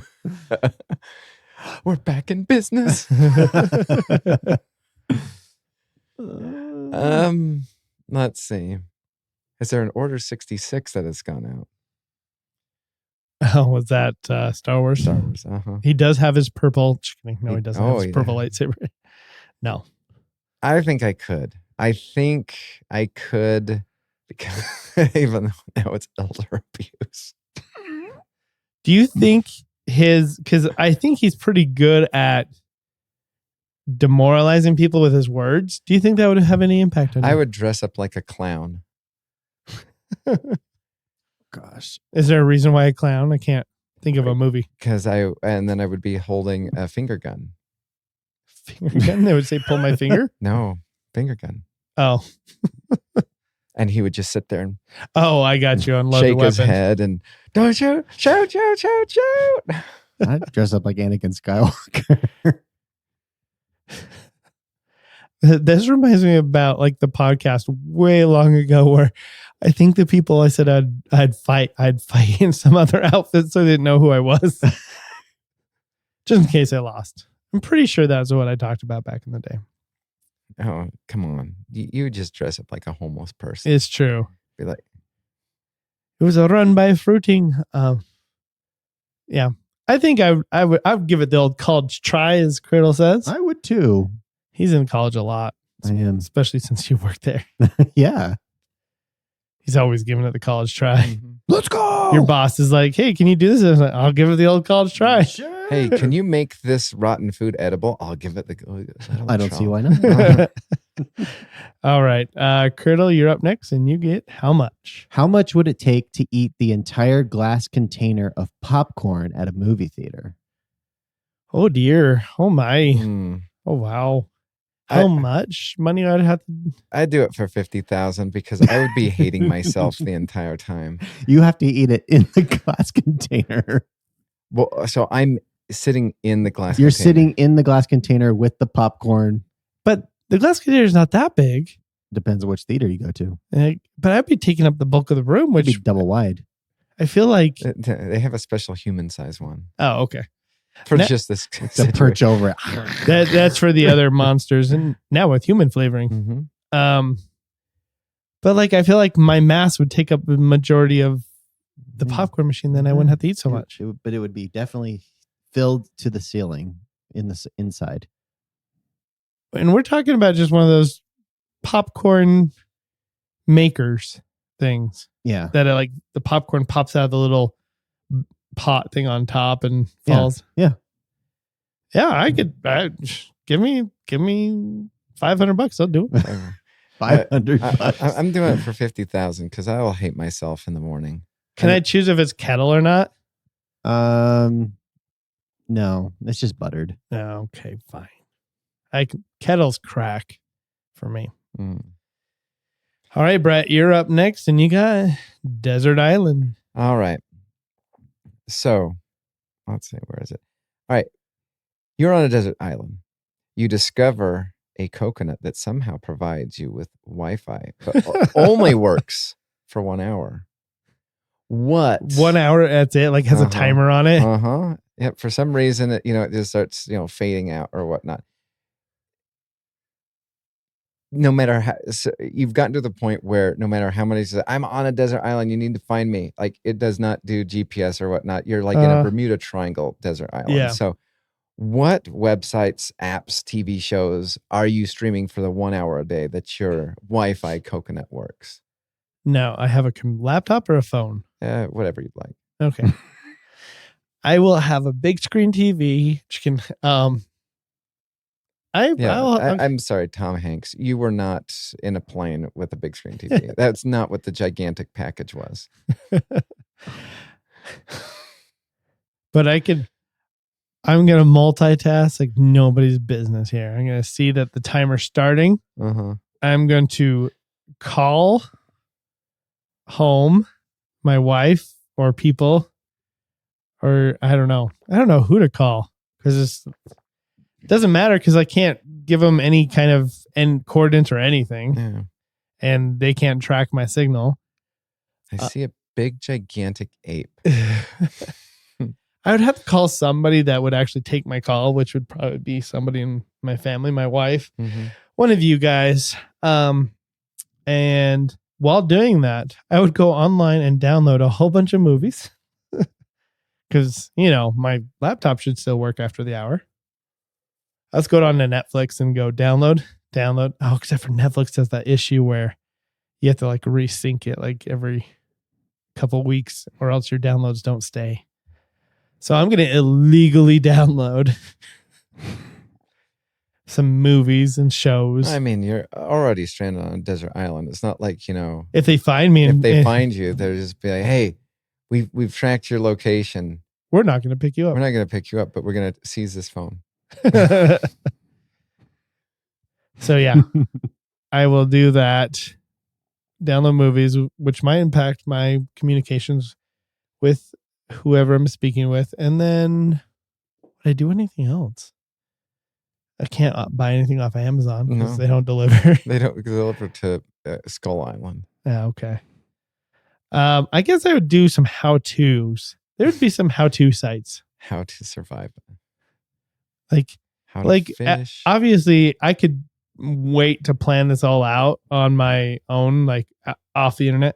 We're back in business. Let's see. Is there an Order 66 that has gone out? Oh, was that Star Wars? Star Wars. Uh-huh. He does have his purple. No, he doesn't have his yeah. purple lightsaber. No. I think I could. Because even though now it's elder abuse. Do you think because I think he's pretty good at demoralizing people with his words. Do you think that would have any impact on you? I would dress up like a clown. Gosh. Is there a reason why a clown? I can't think of a movie. And then I would be holding a finger gun. Finger gun? They would say, pull my finger? No, finger gun. Oh. And he would just sit there and I got you. Unload shake the his weapon. head and don't shoot. I'd dress up like Anakin Skywalker. This reminds me about like the podcast way long ago where I think the people I said I'd fight in some other outfit so they didn't know who I was. Just in case I lost. I'm pretty sure that's what I talked about back in the day. Oh, come on. You would just dress up like a homeless person. It's true. Be like, It was a run by fruiting. Yeah. I think I'd give it the old college try, as Criddle says. I would too. He's in college a lot. I am. Especially since you work there. Yeah. He's always giving it the college try. Let's go. Your boss is like, hey, can you do this? I was like, I'll give it the old college try. Sure. hey, can you make this rotten food edible? I'll give it the. I don't see why not. All right. Criddle, you're up next and you get how much? How much would it take to eat the entire glass container of popcorn at a movie theater? Oh, dear. Oh, my. Hmm. Oh, wow. How much money I'd have to... I'd do it for 50,000 because I would be hating myself the entire time. You have to eat it in the glass container. Well, so I'm sitting in the glass You're container. sitting in the glass container with the popcorn. But The glass container is not that big, Depends on which theater you go to. but I'd be taking up the bulk of the room, It'd which be double wide. I feel like. They have a special human size one Oh, okay. for Now- just this. To situation. perch over it. That's for the other monsters, and now with human flavoring. Mhm. But like I feel like my mass would take up the majority of the Yeah. popcorn machine, then I wouldn't have to eat so much. But it would be definitely filled to the ceiling in the inside. And we're talking about just one of those popcorn makers things Yeah. that are like the popcorn pops out of the little pot thing on top and Yeah. falls. Yeah. Yeah, I could give me $500. I'll do it. Whatever. 500 bucks. I'm doing it for 50,000 because I will hate myself in the morning. Can I choose if it's kettle or not? No, it's just buttered. Okay, fine. Kettle's crack for me. Mm. All right, Brett, you're up next, and you got Desert Island. All right. So let's see, where is it? All right. You're on a desert island. You discover a coconut that somehow provides you with Wi-Fi, but only works for 1 hour. What? 1 hour, that's it. Like has a Uh-huh. timer on it. Uh-huh. Yep. For some reason, it just starts, fading out or whatnot. No matter how, so you've gotten to the point where no matter how many, I'm on a desert island, you need to find me. Like it does not do GPS or whatnot. You're like in a Bermuda Triangle desert island. Yeah. So what websites, apps, TV shows are you streaming for the 1 hour a day that your Wi-Fi coconut works? No, I have a laptop or a phone. Whatever you'd like. Okay. I will have a big screen TV. Which can, I'm sorry, Tom Hanks. You were not in a plane with a big screen TV. That's not what the gigantic package was. But I'm going to multitask like nobody's business here. I'm going to see that the timer's starting. Uh-huh. I'm going to call home my wife or people, or I don't know. I don't know who to call because it doesn't matter because I can't give them any kind of end coordinates or anything, Yeah. and they can't track my signal. I see a big, gigantic ape. I would have to call somebody that would actually take my call, which would probably be somebody in my family, my wife, one of you guys. And while doing that, I would go online and download a whole bunch of movies because, my laptop should still work after the hour. Let's go on to Netflix and go download. Oh, except for Netflix has that issue where you have to like resync it like every couple weeks or else your downloads don't stay. So I'm going to illegally download some movies and shows. I mean, you're already stranded on a desert island. It's not like, If they find me, if they find you, they'll just be like, hey, we've tracked your location. we're not going to pick you up. We're not going to pick you up, but we're going to seize this phone. So yeah, I will do that. Download movies, which might impact my communications with whoever I'm speaking with. And then would I do anything else? I can't buy anything off Amazon because No. they don't deliver. They don't deliver to Skull Island. Yeah, okay. I guess I would do some how-tos. There would be some how-to sites. How to survive. Like How to fish. obviously I could wait to plan this all out on my own, like off the internet.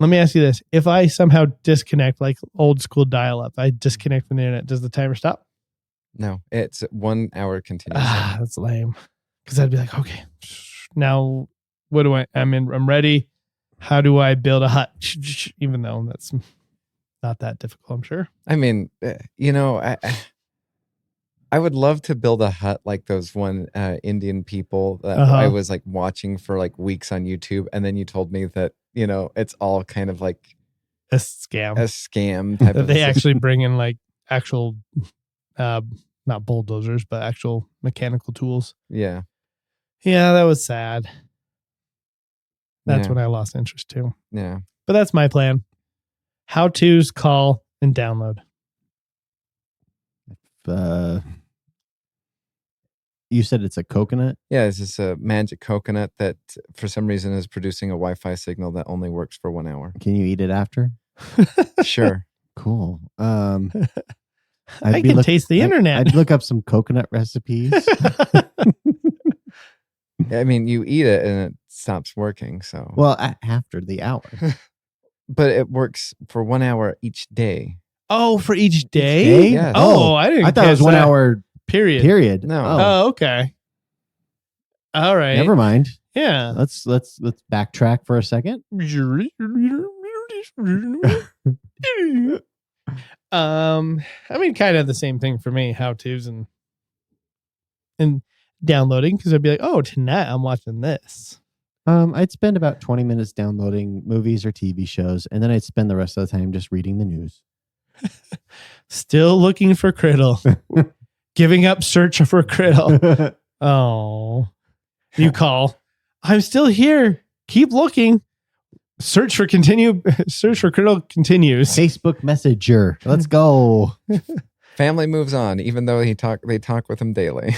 Let me ask you this. If I somehow disconnect, like old school dial-up, I disconnect from the internet, does the timer stop? No, it's 1 hour continuous. That's lame. Because I'd be like, okay, now what do I'm ready. How do I build a hut? Even though that's not that difficult, I'm sure. I mean, I would love to build a hut like those one Indian people that I was like watching for like weeks on YouTube. And then you told me that, it's all kind of like A scam. a scam type That of they actually bring in like actual, not bulldozers, but actual mechanical tools. Yeah. Yeah, that was sad. That's Yeah. when I lost interest too. Yeah. But that's my plan. How to's, call, and download. You said it's a coconut? Yeah, it's just a magic coconut that for some reason is producing a Wi-Fi signal that only works for 1 hour. Can you eat it after? Sure. Cool. I can taste the internet. I'd look up some coconut recipes. I mean, you eat it and it stops working. So Well, after the hour. but it works for 1 hour each day. Oh, for each day? day? Yes. Oh, I didn't. I thought it was catch 1 that. hour Period. period. No. Oh, okay. All right. Never mind. Yeah. Let's backtrack for a second. I mean, kind of the same thing for me. How to's and downloading, because I'd be like, oh, tonight I'm watching this. I'd spend about 20 minutes downloading movies or TV shows, and then I'd spend the rest of the time just reading the news. Still looking for Criddle. Giving up search for Criddle. Oh, you call. I'm still here. Keep looking. Search for Criddle continues. Facebook Messenger. Let's go. Family moves on, even though they talk with him daily.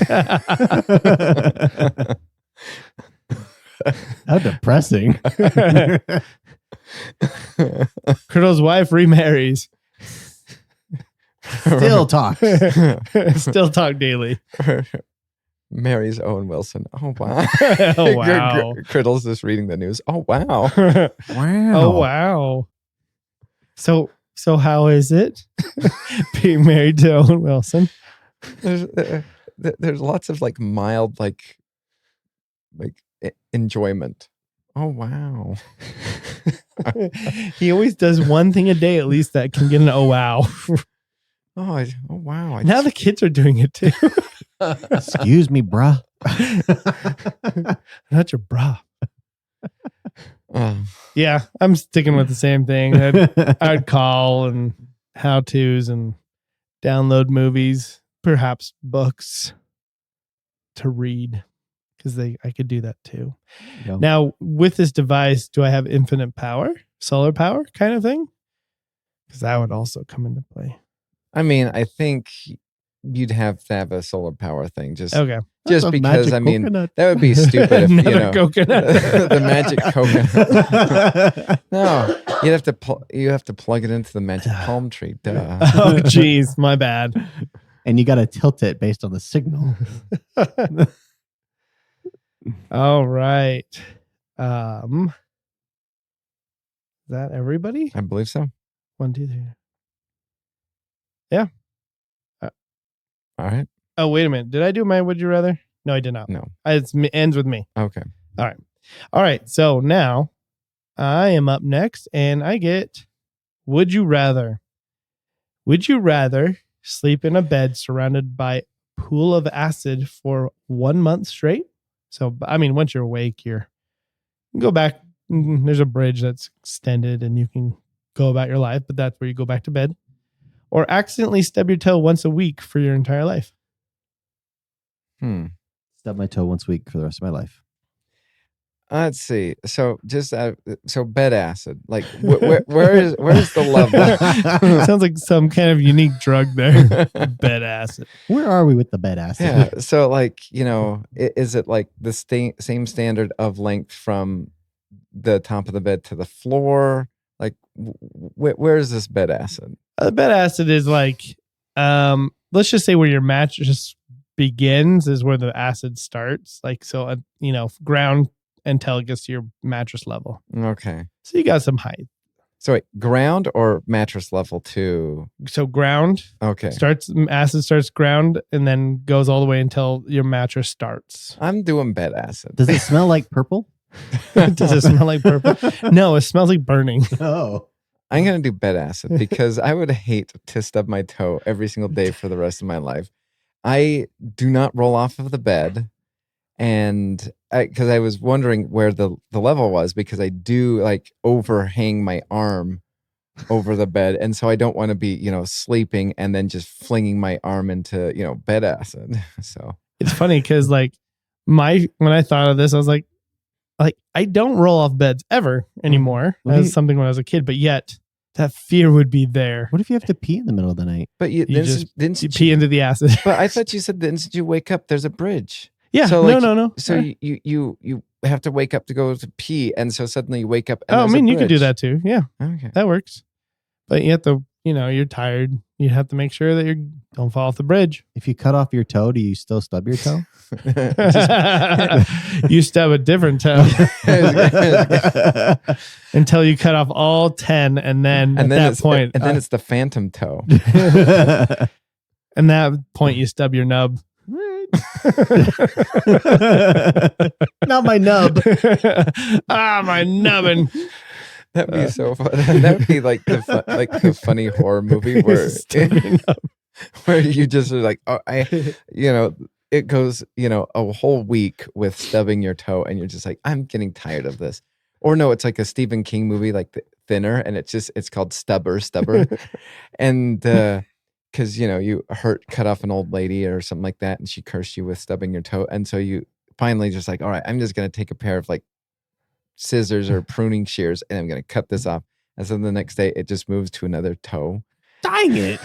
How depressing. Criddle's wife remarries. Still talk. Still talk daily. Mary's Owen Wilson. Oh wow. Oh wow. Criddle's just reading the news. Oh wow. Wow. Oh wow. So how is it being married to Owen Wilson? There's lots of like mild like enjoyment. Oh wow. He always does one thing a day at least that can get an oh wow. Oh wow. Now the kids are doing it too. Excuse me, bruh. Not your bra. Uh, Yeah, I'm sticking with the same thing. I'd call and how to's and download movies, perhaps books to read, because I could do that too. Yeah. Now, with this device, do I have infinite power, solar power kind of thing? Because that would also come into play. I mean, I think you'd have to have a solar power thing just Okay. just That's a because magic I mean coconut. that would be stupid if you Another know coconut. the magic coconut. No, you have to plug it into the magic palm tree. Duh. Oh, geez, my bad. And you got to tilt it based on the signal. All right. Is that everybody? I believe so. 1, 2, 3. All right. Oh, wait a minute. Did I do my would you rather? No, I did not. No. It ends with me. Okay. All right. So now I am up next and I get would you rather? Would you rather sleep in a bed surrounded by a pool of acid for 1 month straight? So, I mean, once you're awake, you can go back. There's a bridge that's extended and you can go about your life, but that's where you go back to bed. Or accidentally stub your toe once a week for your entire life. Stub my toe once a week for the rest of my life. Let's see. So just so bed acid. Like where's the level? Sounds like some kind of unique drug there. Bed acid. Where are we with the bed acid? Yeah. So like, is it like the same standard of length from the top of the bed to the floor? Like where is this bed acid? The bed acid is like, let's just say where your mattress begins is where the acid starts. Like, so, ground until it gets to your mattress level. Okay. So you got some height. So wait, ground or mattress level too? So ground Okay. acid starts ground and then goes all the way until your mattress starts. I'm doing bed acid. Does it smell like purple? Does it smell like purple? No, it smells like burning. Oh. I'm going to do bed acid because I would hate to stub my toe every single day for the rest of my life. I do not roll off of the bed. And because I was wondering where the level was, because I do like overhang my arm over the bed. And so I don't want to be, sleeping and then just flinging my arm into, bed acid. So It's funny because like when I thought of this, I was like I don't roll off beds ever anymore. That was something when I was a kid, but yet That fear would be there. What if you have to pee in the middle of the night? But you You pee into the acid. But I thought you said the instant you wake up, there's a bridge. Yeah. So like, no. So you have to wake up to go to pee, and so suddenly you wake up. And Oh, I there's a mean, you could do bridge. that too. Yeah, Okay. that works. But you have to, you're tired. You have to make sure that you don't fall off the bridge. If you cut off your toe, do you still stub your toe? You stub a different toe until you cut off all 10, and then at that point, and then it's the phantom toe. and that point you stub your nub. Not my nub. My nubbin. That'd be so fun. That'd be like the funny horror movie where you just are like, it goes, a whole week with stubbing your toe, and you're just like, I'm getting tired of this. Or no, it's like a Stephen King movie, like Thinner, and it's called Stubber, and because you cut off an old lady or something like that, and she cursed you with stubbing your toe, and so you finally just like, all right, I'm just gonna take a pair of like scissors or pruning shears, and I'm gonna cut this off. And so the next day, it just moves to another toe. Dang it!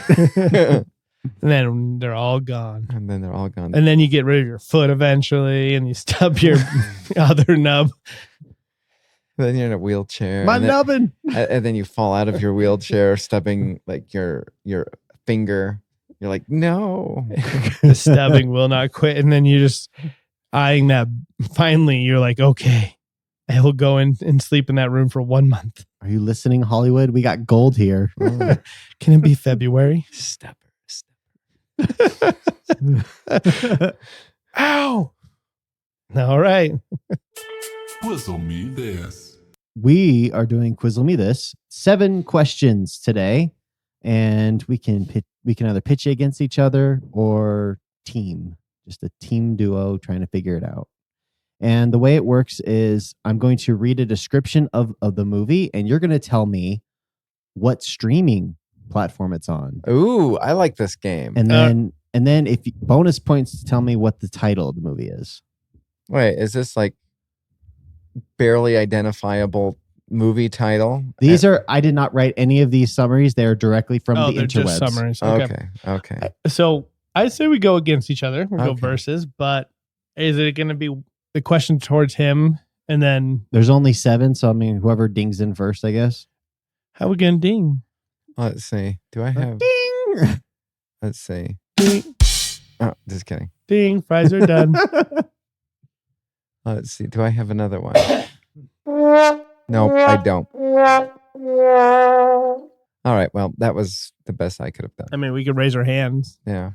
And then they're all gone. And then they're all gone. And then you get rid of your foot eventually, and you stub your other nub. Then you're in a wheelchair. My and then, nubbin. and then you fall out of your wheelchair, stubbing like your finger. You're like, no. The stubbing will not quit. And then you're just eyeing that. Finally, you're like, okay, I will go in and sleep in that room for 1 month. Are you listening, Hollywood? We got gold here. Oh. Can it be February? Stubber. Ow! All right. Quizzel Me This. We are doing Quizzel Me This. 7 questions today, and we can either pitch against each other or team. Just a team duo trying to figure it out. And the way it works is I'm going to read a description of the movie, and you're going to tell me what streaming platform it's on. Ooh, I like this game. And then if bonus points to tell me what the title of the movie is. Wait, is this like barely identifiable movie title? These are, I did not write any of these summaries. They're directly from the they're interwebs. just summaries. Okay. So I'd say we go against each other. We'll go Okay. versus, but is it going to be the question towards him? And then There's only 7, so I mean, whoever dings in first, I guess. how we going to ding? Let's see. Do I have? Ding! Let's see. Ding, Oh, just kidding. ding, fries are done. Let's see. Do I have another one? Nope, I don't. All right. Well, that was the best I could have done. I mean, we could raise our hands. Yeah.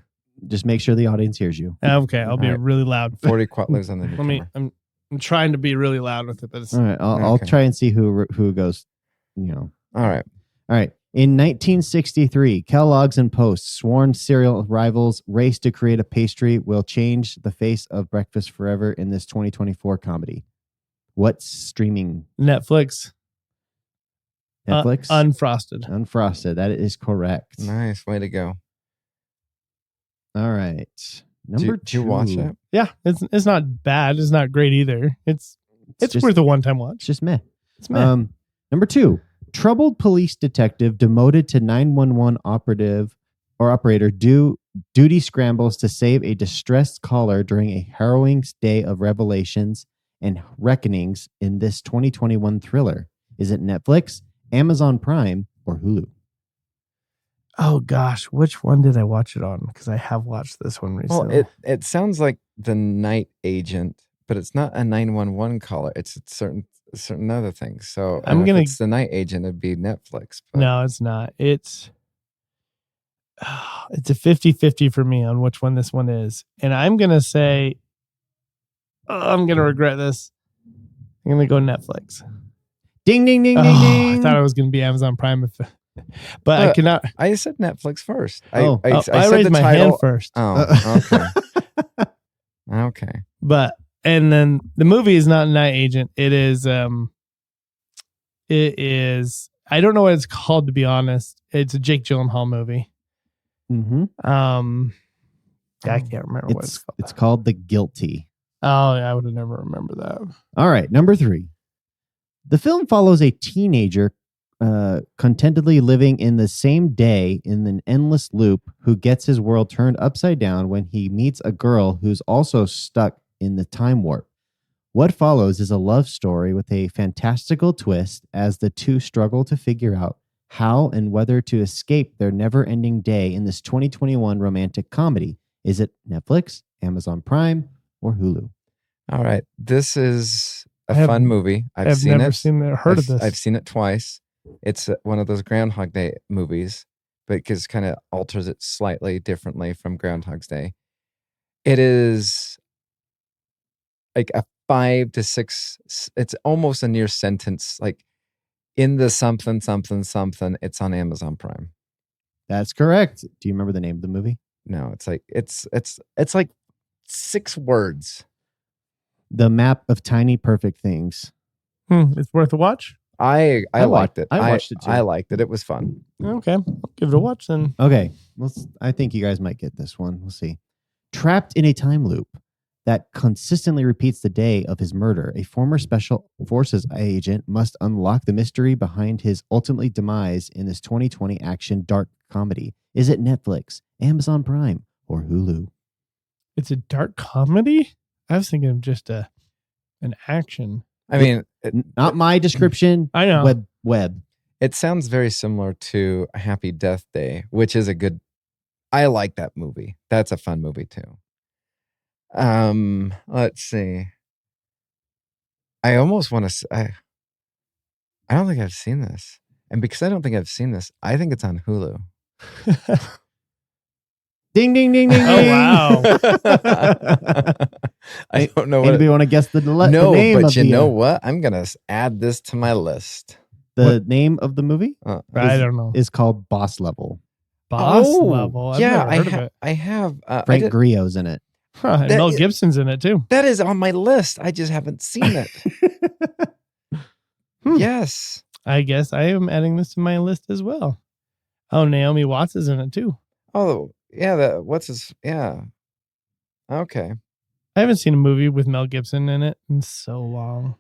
Just make sure the audience hears you. Okay, I'll be All right. really loud. 40 quatlers on the Let me. newcomer. I'm trying to be really loud with it, but it's All right, I'll Okay. try and see who goes, All right. All right. In 1963, Kellogg's and Post, sworn cereal rivals, race to create a pastry will change the face of breakfast forever in this 2024 comedy. What's streaming? Netflix. Netflix? Unfrosted. Unfrosted. That is correct. Nice. Way to go. All right. Number Did you watch 2. it? Yeah, it's not bad. It's not great either. It's just, worth a one-time watch. It's just meh. It's meh. Number 2. Troubled police detective demoted to 911 operator duty scrambles to save a distressed caller during a harrowing day of revelations and reckonings in this 2021 thriller. Is it Netflix, Amazon Prime, or Hulu? Oh gosh, which one did I watch it on? Because I have watched this one recently. Well, it sounds like The Night Agent, but it's not a 911 caller. It's certain other things. So if it's The Night Agent, it'd be Netflix. But No, it's not. It's a 50-50 for me on which one this one is. And I'm going to say, I'm going to regret this. I'm going to go Netflix. Ding, ding, ding, ding, I ding. thought it was going to be Amazon Prime. But I cannot. I said Netflix first. Oh. I said raised the my title. hand first. Oh, okay. Okay. And then the movie is not Night Agent. It is, I don't know what it's called, to be honest. It's a Jake Gyllenhaal movie. Mm-hmm. I can't remember what it's called. It's called The Guilty. Oh, yeah, I would have never remembered that. All right. Number 3. The film follows a teenager contentedly living in the same day in an endless loop who gets his world turned upside down when he meets a girl who's also stuck in the time warp. What follows is a love story with a fantastical twist as the two struggle to figure out how and whether to escape their never-ending day in this 2021 romantic comedy. Is it Netflix, Amazon Prime, or Hulu? All right. This is a I have- fun movie. I've never seen it, heard of this. I've seen it twice. It's one of those Groundhog Day movies, but it kind of alters it slightly differently from Groundhog's Day. It is like a 5 to 6. It's almost a near sentence, like in the something, something, something. It's on Amazon Prime. That's correct. Do you remember the name of the movie? No, it's like it's like 6 words. The Map of Tiny Perfect Things. It's worth a watch. I liked it. I watched it too. I liked it. It was fun. Okay, I'll give it a watch then. Okay, I think you guys might get this one. We'll see. Trapped in a time loop that consistently repeats the day of his murder, a former special forces agent must unlock the mystery behind his ultimately demise in this 2020 action dark comedy. Is it Netflix, Amazon Prime, or Hulu? It's a dark comedy? I was thinking of just an action. I mean, Not my description. I know. Web. it sounds very similar to Happy Death Day, which is I like that movie. That's a fun movie too. Let's see. I almost want to I don't think I've seen this. And because I don't think I've seen this, I think it's on Hulu. Ding, ding, ding, ding, Oh, ding. wow. I don't know what Anybody want to guess the No, name but of you the, know what? I'm going to add this to my list. the name of the movie I don't know. is called Boss Level. Boss Level. I've yeah, never heard of it. I have. Frank Griot's in it. Huh, and That Mel is- Gibson's in it too. That is on my list. I just haven't seen it. Yes. I guess I am adding this to my list as well. Oh, Naomi Watts is in it too. Oh, yeah. Yeah. Okay. I haven't seen a movie with Mel Gibson in it in so long.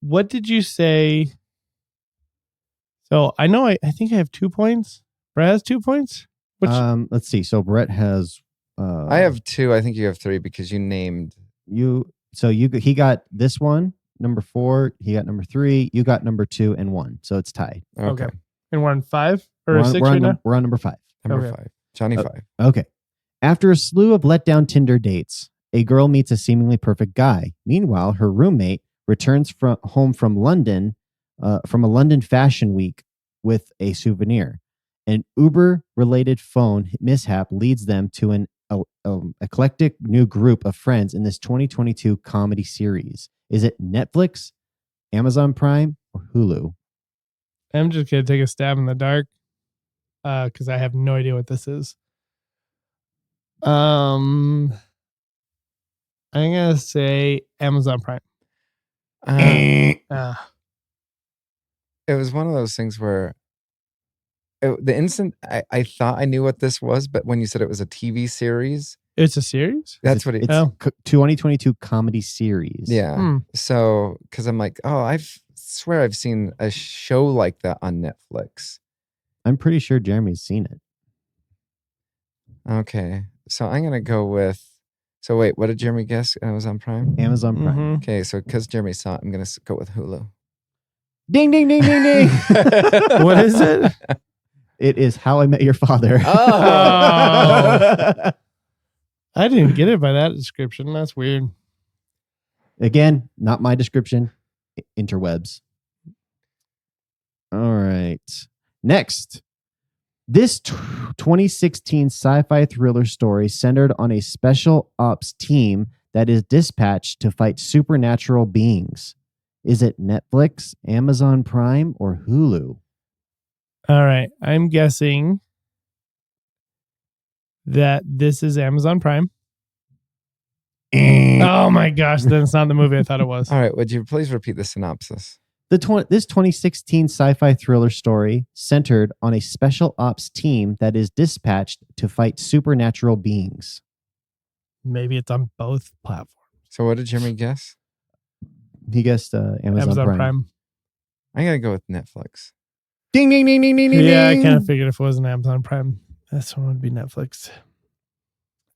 What did you say? So I know I think I have 2 points. Brad has 2 points. Which Let's see. So Brett has. I have 2. I think you have 3 because you named. He got this one, number 4. He got number 3. You got number 2 and 1. So it's tied. Okay. and we're on 5 or We're on, 6 we're right on, now. we're on number 5. Number Okay. 5. Johnny Oh. 5. Okay. After a slew of letdown Tinder dates, a girl meets a seemingly perfect guy. Meanwhile, her roommate returns home from London, from a London fashion week with a souvenir. An Uber-related phone mishap leads them to an eclectic new group of friends in this 2022 comedy series. Is it Netflix, Amazon Prime, or Hulu? I'm just gonna take a stab in the dark because I have no idea what this is. I'm gonna say Amazon Prime. It Ah, was one of those things where the instant I thought I knew what this was, but when you said it was a TV series, it's a series. that's what it. It's Oh. 2022 comedy series. Yeah. Hmm. So, because I'm like, I swear I've seen a show like that on Netflix. I'm pretty sure Jeremy's seen it. Okay. So I'm going to go with. So wait, what did Jeremy guess? It was on Prime? Amazon Prime. Mhm. Okay. So because Jeremy saw it, I'm going to go with Hulu. Ding, ding, ding, ding, ding. What is it? It is How I Met Your Father. Oh. I didn't get it by that description. That's weird. Again, not my description. Interwebs. All right. Next. This 2016 sci-fi thriller story centered on a special ops team that is dispatched to fight supernatural beings. Is it Netflix, Amazon Prime, or Hulu? All right. I'm guessing that this is Amazon Prime. Oh my gosh, then it's not the movie I thought it was. All right. Would you please repeat the synopsis? This 2016 sci-fi thriller story centered on a special ops team that is dispatched to fight supernatural beings. Maybe it's on both platforms. So what did Jeremy guess? He guessed Amazon, Amazon Prime. Prime. I'm gonna go with Netflix. Ding, ding, ding, ding, ding, ding. Yeah, I kind of ding. figured if it wasn't Amazon Prime, this one would be Netflix.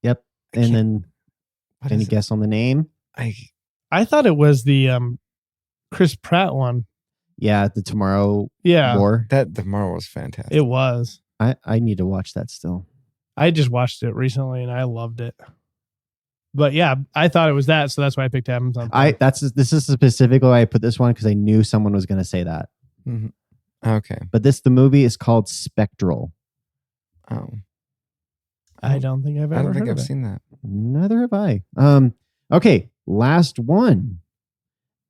Yep. I And can't- then, What any is it? guess on the name? I thought it was the Chris Pratt one. Yeah, the Tomorrow Yeah, War. That tomorrow was fantastic. it was. I need to watch that still. I just watched it recently and I loved it. But yeah, I thought it was that, so that's why I picked Amazon Prime. This is specifically why I put this one because I knew someone was going to say that. Mhm. Okay. But the movie is called Spectral. Oh, I don't think I've ever I don't think heard I've of it. seen that. Neither have I. Okay, last one.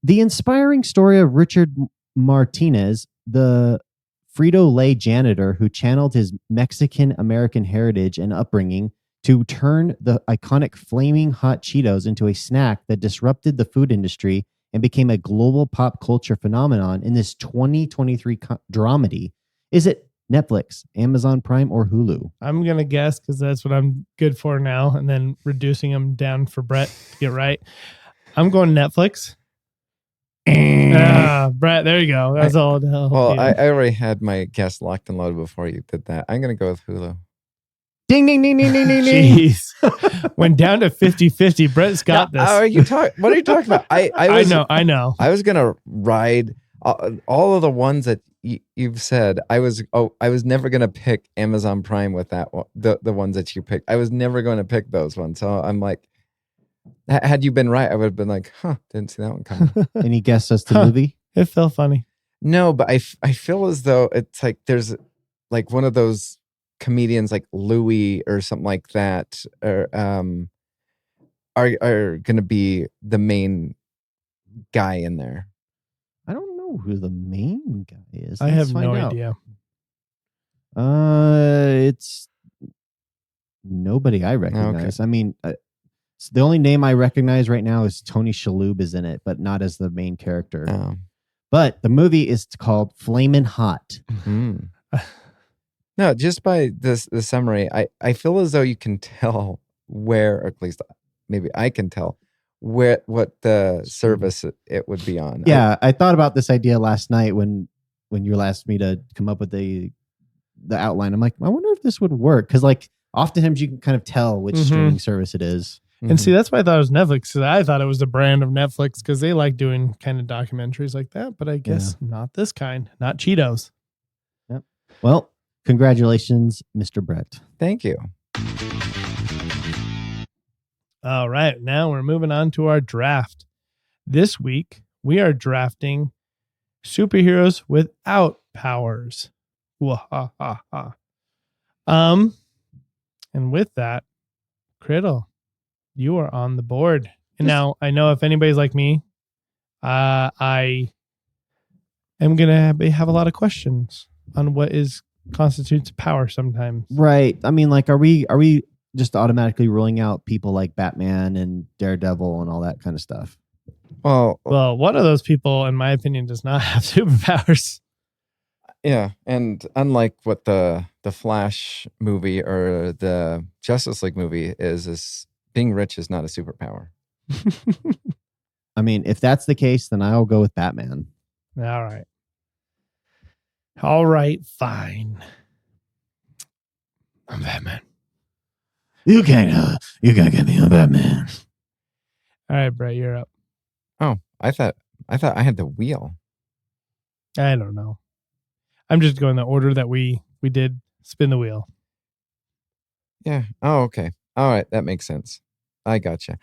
The inspiring story of Richard Martinez, the Frito-Lay janitor who channeled his Mexican-American heritage and upbringing to turn the iconic Flaming Hot Cheetos into a snack that disrupted the food industry and became a global pop culture phenomenon in this 2023 dramedy. Is it Netflix, Amazon Prime, or Hulu? I'm going to guess because that's what I'm good for now, and then reducing them down for Brett to get right. I'm going Netflix. Brett, there you go. That's all. Well, I already had my guess locked and loaded before you did that. I'm going to go with Hulu. Ding, ding, ding, ding, ding, ding, ding. Jeez. Went down to 50-50. Brett's got this. What are you talking about? I know. I was going to ride all of the ones that you've said. I was never going to pick Amazon Prime with that one, the ones that you picked. I was never going to pick those ones. So I'm like, had you been right, I would have been like, didn't see that one coming. Any guess as to the movie? It felt funny. No, but I feel as though it's like there's like one of those comedians like Louis or something like that or are going to be the main guy in there. I don't know who the main guy is. I Let's have find no out. idea. It's nobody I recognize. Okay. I mean, the only name I recognize right now is Tony Shalhoub is in it, but not as the main character. But the movie is called Flamin' Hot. Mm. No, just by the summary, I feel as though you can tell where, or at least maybe I can tell what the service it would be on. Yeah, I thought about this idea last night when you asked me to come up with the outline. I'm like, I wonder if this would work because like oftentimes you can kind of tell which streaming service it is. And see, that's why I thought it was Netflix. Because I thought it was the brand of Netflix because they like doing kind of documentaries like that. But I guess not this kind, not Cheetos. Yep. Well, congratulations, Mr. Brett. Thank you. All right. Now we're moving on to our draft. This week, we are drafting superheroes without powers. Wah-ha-ha-ha. And with that, Criddle, you are on the board. And now I know if anybody's like me, I am going to have a lot of questions on what constitutes power sometimes. Right. I mean, like, are we just automatically ruling out people like Batman and Daredevil and all that kind of stuff? Well, one of those people, in my opinion, does not have superpowers. yeah, and unlike what the Flash movie or the Justice League movie is being rich is not a superpower. I mean, if that's the case, then I'll go with Batman. All right, fine. I'm Batman. You can't get me on Batman. All right, Brett, you're up. Oh, I thought I had the wheel. I don't know. I'm just going the order that we did. Spin the wheel. Yeah. Oh, okay. All right, that makes sense. I gotcha.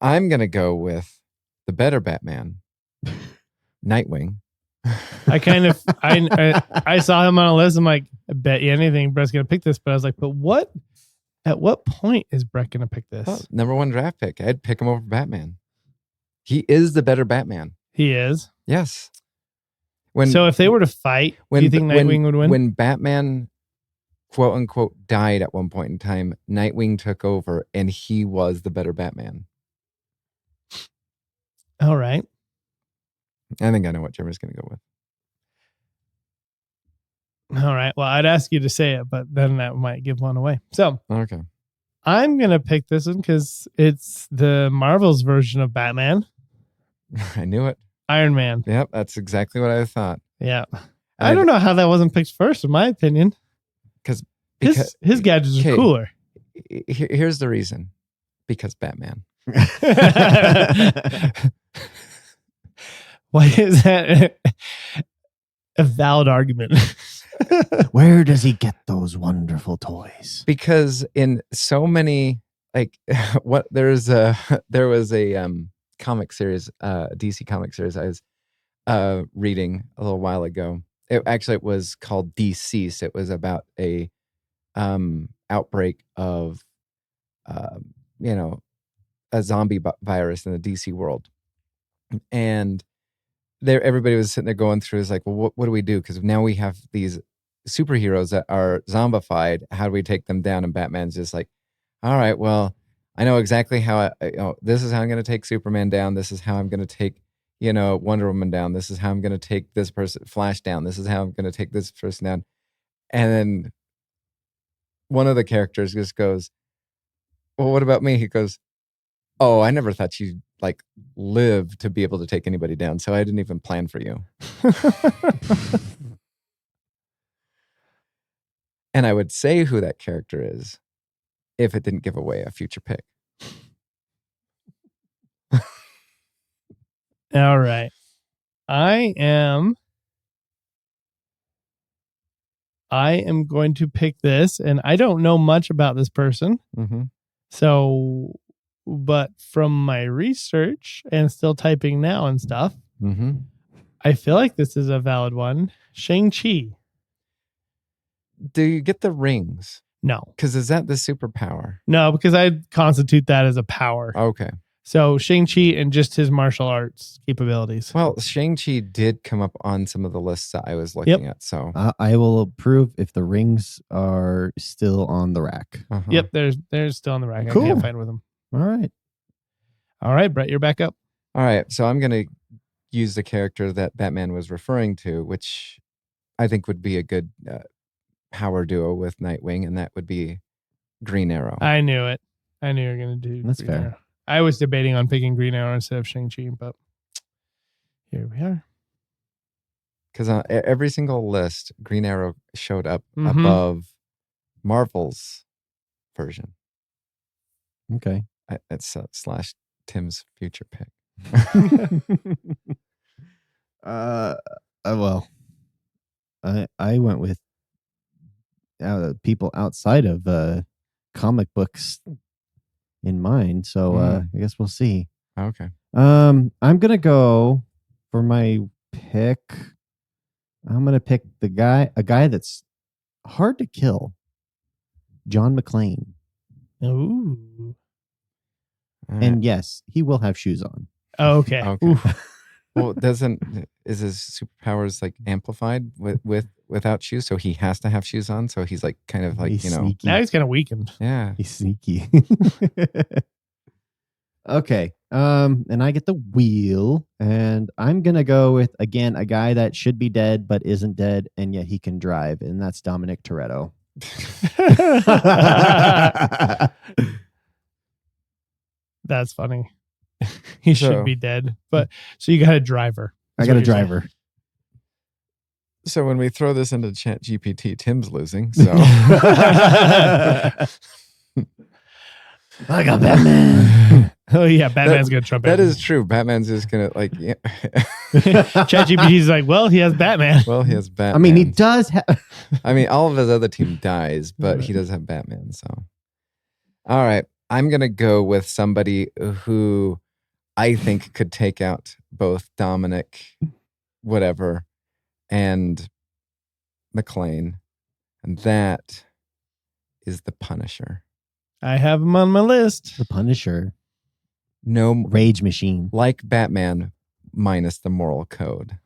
I'm gonna go with the better Batman, Nightwing. I kind of I saw him on a list. I'm like, I bet you anything Brett's gonna pick this. But I was like, but what? At what point is Brett gonna pick this? Oh, number one draft pick. I'd pick him over Batman. He is the better Batman. He is. Yes. So if they were to fight, do you think Nightwing would win? When Batman, quote unquote, died at one point in time, Nightwing took over and he was the better Batman. All right. I think I know what Jimmer's going to go with. All right. Well, I'd ask you to say it, but then that might give one away. So Okay. I'm going to pick this one because it's the Marvel's version of Batman, I knew it. Iron Man. Yep, that's exactly what I thought. Yeah. I don't know how that wasn't picked first, in my opinion. Because His gadgets are cooler. Here's the reason. Because Batman. Why is that a valid argument? Where does he get those wonderful toys? Because in so many, like, there was a comic series, DC comic series I was reading a little while ago. It was called Deceased. It was about a outbreak of a zombie virus in the DC world, and everybody was sitting there going through, is like, well, what do we do? Because now we have these superheroes that are zombified. How do we take them down? And Batman's just like, all right, well, I know exactly how this is how I'm going to take Superman down. This is how I'm going to take, Wonder Woman down. This is how I'm going to take this person, Flash, down. This is how I'm going to take this person down. And then one of the characters just goes, well, what about me? He goes, oh, I never thought you'd live to be able to take anybody down. So I didn't even plan for you. And I would say who that character is if it didn't give away a future pick. All right. I am going to pick this, and I don't know much about this person. Mm-hmm. So, but from my research and still typing now and stuff, I feel like this is a valid one. Shang-Chi. Do you get the rings? No. Because is that the superpower? No, because I constitute that as a power. Okay. So Shang-Chi and just his martial arts capabilities. Well, Shang-Chi did come up on some of the lists that I was looking at. So I will approve if the rings are still on the rack. Uh-huh. Yep, they're still on the rack. Cool. I can't fight with them. All right, Brett, you're back up. All right, so I'm going to use the character that Batman was referring to, which I think would be a good power duo with Nightwing, and that would be Green Arrow. I knew it. I knew you were going to do That's Green fair. Arrow. I was debating on picking Green Arrow instead of Shang-Chi, but here we are. Because on every single list, Green Arrow showed up above Marvel's version. Okay. It's slash Tim's future pick. Well, I went with people outside of comic books in mind, so I guess we'll see. Okay. I'm gonna go for my pick. I'm gonna pick a guy that's hard to kill. John McClane. Ooh. And yes, he will have shoes on. Okay. Well, is his superpowers amplified without shoes? So he has to have shoes on. So he's kind of he's sneaky. Now he's kind of weakened. Yeah, he's sneaky. Okay. And I get the wheel, and I'm gonna go with again a guy that should be dead but isn't dead, and yet he can drive, and that's Dominic Toretto. That's funny. He should be dead, but so you got a driver. I got a driver. So when we throw this into Chat GPT, Tim's losing. So I got Batman. Oh yeah, Batman's gonna trump that. everything. Is true. Batman's just gonna yeah. ChatGPT's like, well, he has Batman. Well, he has Batman. I mean, he does have. I mean, all of his other team dies, but he does have Batman. So, all right, I'm gonna go with somebody who I think could take out both Dominic, whatever, and McClane, and that is the Punisher. I have him on my list. The Punisher. No Rage machine. Like Batman, minus the moral code.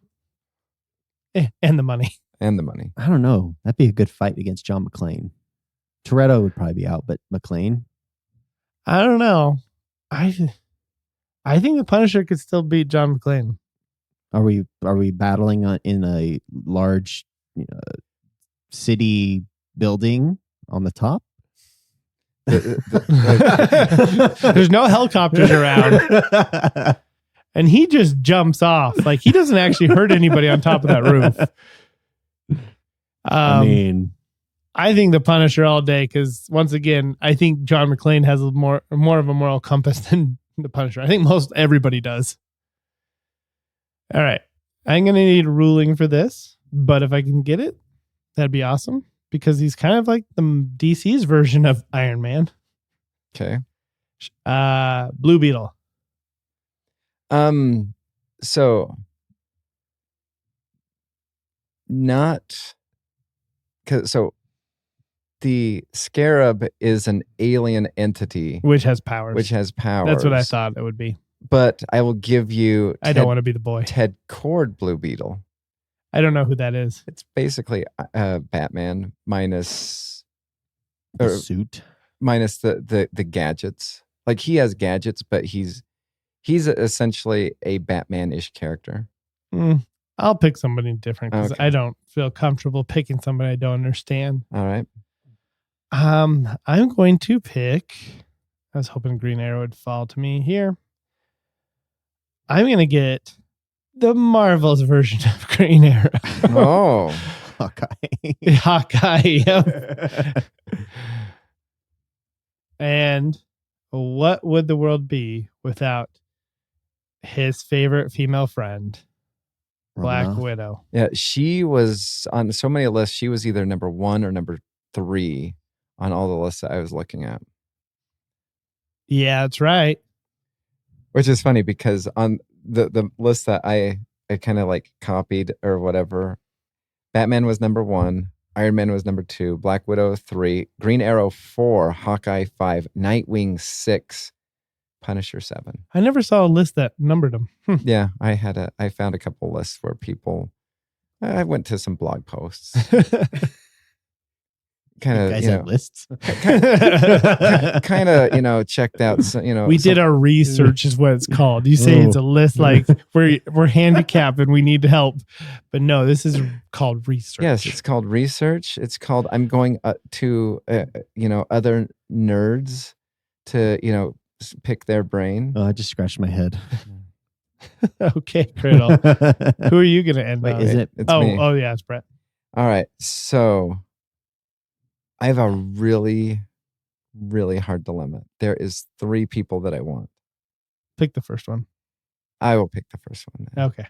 And the money. And the money. I don't know. That'd be a good fight against John McClane. Toretto would probably be out, but McClane? I don't know. I think the Punisher could still beat John McClane. Are we battling in a large city building on the top? There's no helicopters around. And he just jumps off. Like, he doesn't actually hurt anybody on top of that roof. I mean, I think the Punisher all day, because once again, I think John McClane has more of a moral compass than the Punisher. I think most everybody does. All right. I'm going to need a ruling for this, but if I can get it, that'd be awesome, because he's kind of like the DC's version of Iron Man. Okay. Blue Beetle. So not because the Scarab is an alien entity Which has powers. That's what I thought it would be. But I will give you I don't want to be the boy. Ted Kord Blue Beetle. I don't know who that is. It's basically Batman minus the suit. Minus the gadgets. Like, he has gadgets, but he's essentially a Batman-ish character. I'll pick somebody different, because Okay. I don't feel comfortable picking somebody I don't understand. All right. I'm going to pick. I was hoping Green Arrow would fall to me here. I'm going to get the Marvel's version of Green Arrow. Oh. Hawkeye. Yep. And what would the world be without his favorite female friend, Black Widow? Yeah, she was on so many lists. She was either number 1 or number 3 on all the lists that I was looking at. Yeah, that's right. Which is funny, because on the list that I kind of like copied or whatever, Batman was number 1, Iron Man was number 2, Black Widow 3, Green Arrow 4, Hawkeye 5, Nightwing 6, Punisher 7. I never saw a list that numbered them. Yeah, I found a couple lists where people. I went to some blog posts. Kind of, guys have lists. kind of, checked out. We did our research, is what it's called. You say it's a list, like we're handicapped and we need help, but no, this is called research. Yes, it's called research. It's called. I'm going to other nerds to pick their brain. Oh, I just scratched my head. Okay, Criddle. Who are you going to end Wait, on? is it? It's me. Oh yeah, it's Brett. All right, so I have a really, really hard dilemma. There is 3 people that I want. Pick the first one. I will pick the first one then. Okay.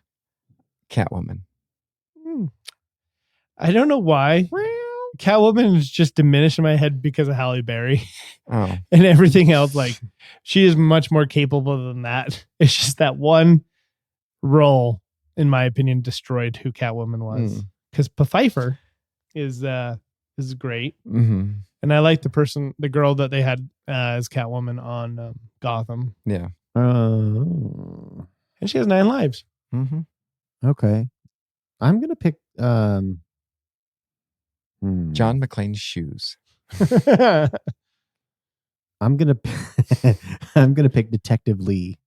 Catwoman. I don't know why. Catwoman is just diminished in my head because of Halle Berry. Oh. And everything else. Like, she is much more capable than that. It's just that one role, in my opinion, destroyed who Catwoman was. Because Pfeiffer is great. Mm-hmm. And I like the girl that they had as Catwoman on Gotham. Yeah. Oh. And she has 9 lives. Mm-hmm. Okay. I'm going to pick John McClane's shoes. I'm going to pick Detective Lee.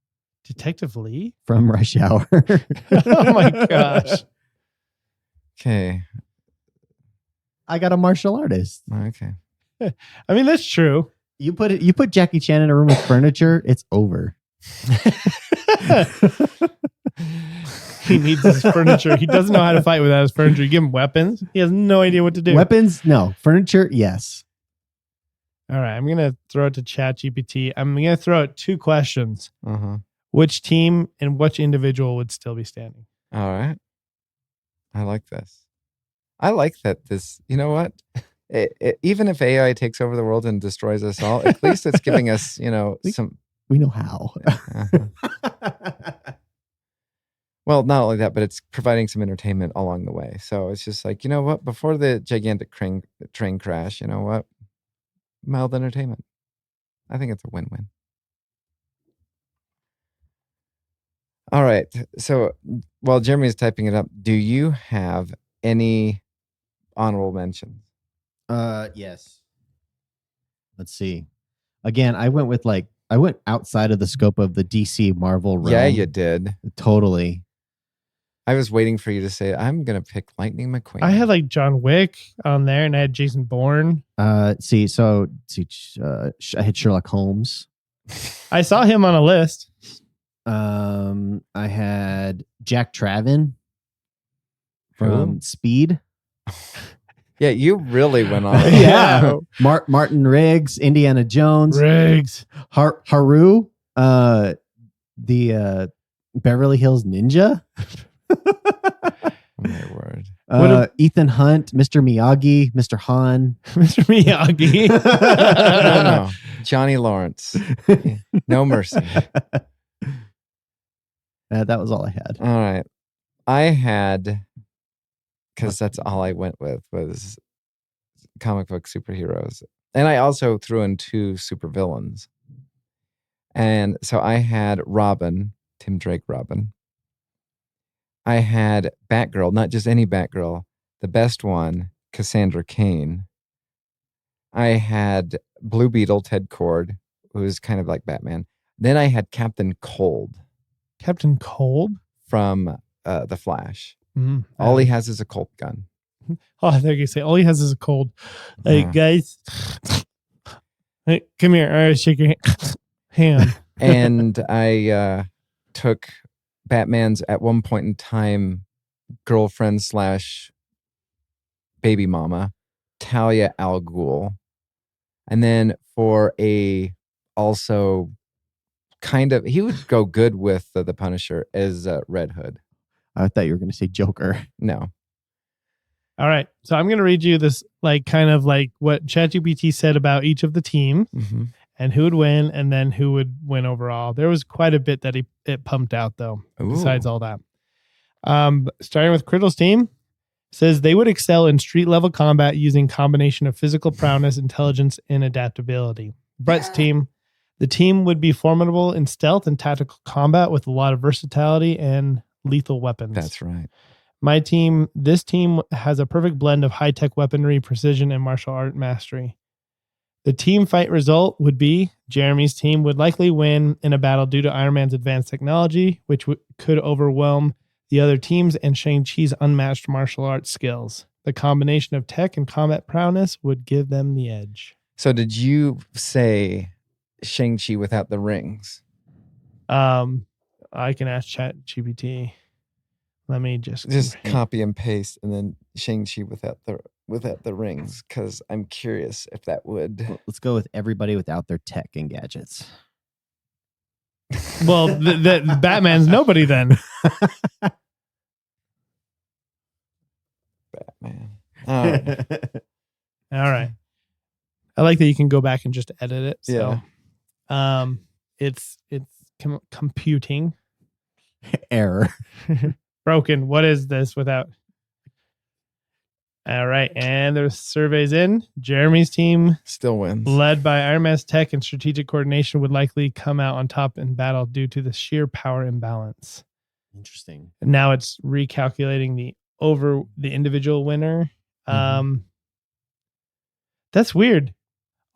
Detective Lee? From Rush Hour. Oh my gosh. Okay. I got a martial artist. Okay. I mean, that's true. You put Jackie Chan in a room with furniture, it's over. He needs his furniture. He doesn't know how to fight without his furniture. You give him weapons, he has no idea what to do. Weapons? No. Furniture? Yes. All right. I'm going to throw it to ChatGPT. I'm going to throw out 2 questions. Uh-huh. Which team and which individual would still be standing? All right. I like this. I like that this, you know what? Even if AI takes over the world and destroys us all, at least it's giving us, some. We know how. Well, not only that, but it's providing some entertainment along the way. So it's just like, you know what? Before the gigantic train crash, you know what? Mild entertainment. I think it's a win-win. All right. So while Jeremy's typing it up, do you have any honorable mentions? Yes. Let's see. Again, I went outside of the scope of the DC Marvel realm. Yeah, you did. Totally. I was waiting for you to say, I'm going to pick Lightning McQueen. I had like John Wick on there, and I had Jason Bourne. I had Sherlock Holmes. I saw him on a list. I had Jack Travin from Speed. Yeah, you really went on. Yeah. Martin Riggs, Indiana Jones. Riggs. Haru, the Beverly Hills Ninja. Oh my word. Ethan Hunt, Mr. Miyagi, Mr. Han. Mr. Miyagi. No. Johnny Lawrence. No mercy. That was all I had. All right. I had, because that's all I went with, was comic book superheroes. And I also threw in 2 supervillains. And so I had Robin, Tim Drake Robin. I had Batgirl, not just any Batgirl, the best one, Cassandra Cain. I had Blue Beetle, Ted Kord, who is kind of like Batman. Then I had Captain Cold. Captain Cold? From The Flash. All he has is a Colt gun. Oh, I think you say all he has is a cold. Hey, guys. Hey, come here. All right, shake your hand. And I took Batman's, at one point in time, girlfriend / baby mama, Talia al Ghul. And then for a also kind of, he would go good with the Punisher as Red Hood. I thought you were going to say Joker. No. All right. So I'm going to read you this, like, kind of like what ChatGPT said about each of the team and who would win and then who would win overall. There was quite a bit that it pumped out, though, besides all that. Starting with Criddle's team, says they would excel in street level combat using combination of physical prowess, intelligence, and adaptability. Brett's team, the team would be formidable in stealth and tactical combat with a lot of versatility and lethal weapons. That's right. My team, this team has a perfect blend of high-tech weaponry, precision, and martial art mastery. The team fight result would be Jeremy's team would likely win in a battle due to Iron Man's advanced technology, which could overwhelm the other teams, and Shang-Chi's unmatched martial arts skills. The combination of tech and combat prowess would give them the edge. So did you say Shang-Chi without the rings? I can ask ChatGPT. Let me just copy and paste, and then Shang-Chi without the rings, because I'm curious if that would. Let's go with everybody without their tech and gadgets. Well, the Batman's nobody then. Batman. All right. I like that you can go back and just edit it. So, it's computing. Error. Broken. What is this without? All right. And there's surveys in. Jeremy's team Still wins. led by Iron Man's tech and strategic coordination would likely come out on top in battle due to the sheer power imbalance. Interesting. And now it's recalculating the individual winner. That's weird.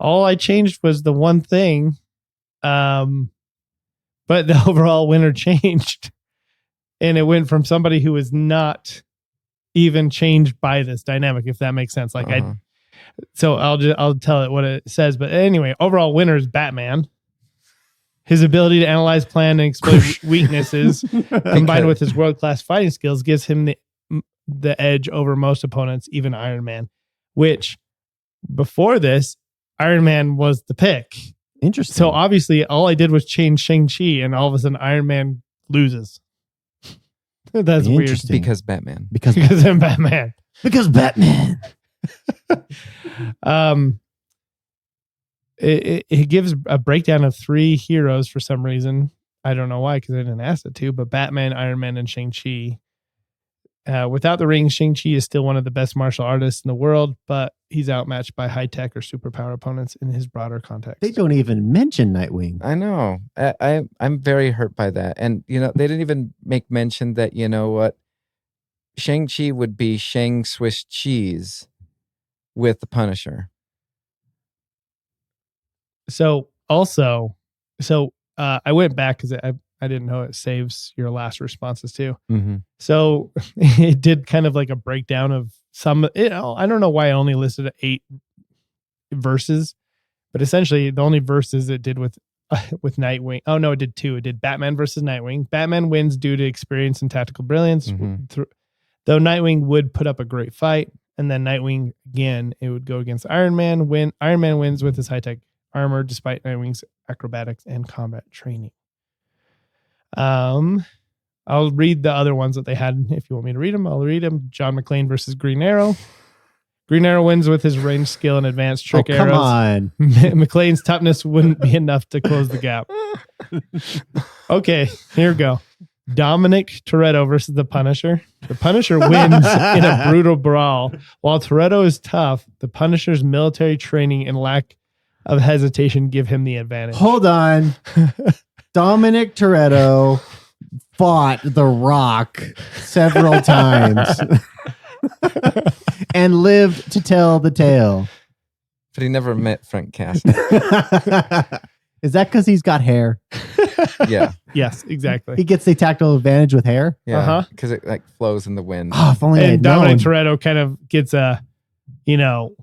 All I changed was the one thing. But the overall winner changed. And it went from somebody who was not even changed by this dynamic, if that makes sense. Like so I'll tell it what it says. But anyway, overall winner is Batman. His ability to analyze, plan, and exploit weaknesses, combined with his world-class fighting skills, gives him the edge over most opponents, even Iron Man. Which, before this, Iron Man was the pick. Interesting. So obviously, all I did was change Shang-Chi, and all of a sudden, Iron Man loses. That's weird. Because Batman. Because I'm Batman. Because Batman. It gives a breakdown of 3 heroes for some reason. I don't know why, because I didn't ask it to, but Batman, Iron Man, and Shang-Chi. Without the ring, Shang-Chi is still one of the best martial artists in the world, but he's outmatched by high-tech or superpower opponents in his broader context. They don't even mention Nightwing. I know. I'm very hurt by that. And, they didn't even make mention that, what? Shang-Chi would be Shang Swiss cheese with the Punisher. So also, I went back because I didn't know it saves your last responses too. Mm-hmm. So it did kind of like a breakdown of some, I don't know why I only listed 8 verses, but essentially the only verses it did with with Nightwing. Oh no, it did 2. It did Batman versus Nightwing. Batman wins due to experience and tactical brilliance. Though Nightwing would put up a great fight, and then Nightwing again, it would go against Iron Man. Iron Man wins with his high-tech armor despite Nightwing's acrobatics and combat training. I'll read the other ones that they had. If you want me to read them, I'll read them. John McClane versus Green Arrow. Green Arrow wins with his range skill and advanced trick arrows. Come on. McClane's toughness wouldn't be enough to close the gap. Okay, here we go. Dominic Toretto versus the Punisher. The Punisher wins in a brutal brawl. While Toretto is tough, the Punisher's military training and lack of hesitation give him the advantage. Hold on. Dominic Toretto fought The Rock several times and lived to tell the tale. But he never met Frank Castle. Is that because he's got hair? Yeah. Yes, exactly. He gets the tactile advantage with hair? Yeah. Because it like flows in the wind. Oh, if only And I'd Dominic known. Toretto kind of gets a, I'm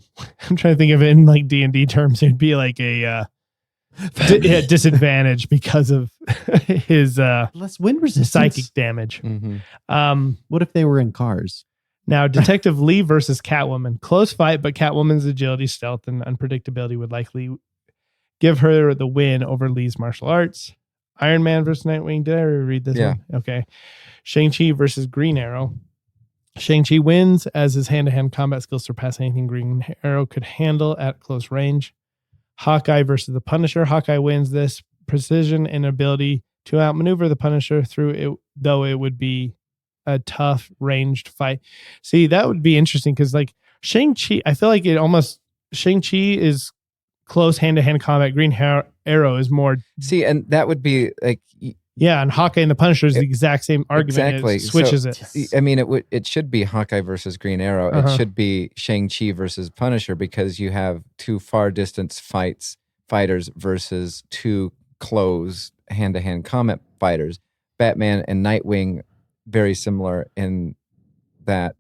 trying to think of it in like D&D terms. It'd be like a disadvantage because of his less wind resistance. psychic damage. What if they were in cars? Now, Detective Lee versus Catwoman. Close fight, but Catwoman's agility, stealth, and unpredictability would likely give her the win over Lee's martial arts. Iron Man versus Nightwing. Did I already read this one? Okay. Shang-Chi versus Green Arrow. Shang-Chi wins as his hand-to-hand combat skills surpass anything Green Arrow could handle at close range. Hawkeye versus the Punisher. Hawkeye wins this precision and ability to outmaneuver the Punisher through it, though it would be a tough ranged fight. See, that would be interesting because like Shang-Chi, I feel like Shang-Chi is close hand-to-hand combat. Green Arrow is more. See, and that would be like. Yeah, and Hawkeye and the Punisher is the exact same argument. Exactly. It switches it. I mean, it should be Hawkeye versus Green Arrow. It should be Shang-Chi versus Punisher because you have 2 far distance fighters versus 2 close hand-to-hand combat fighters. Batman and Nightwing, very similar in that.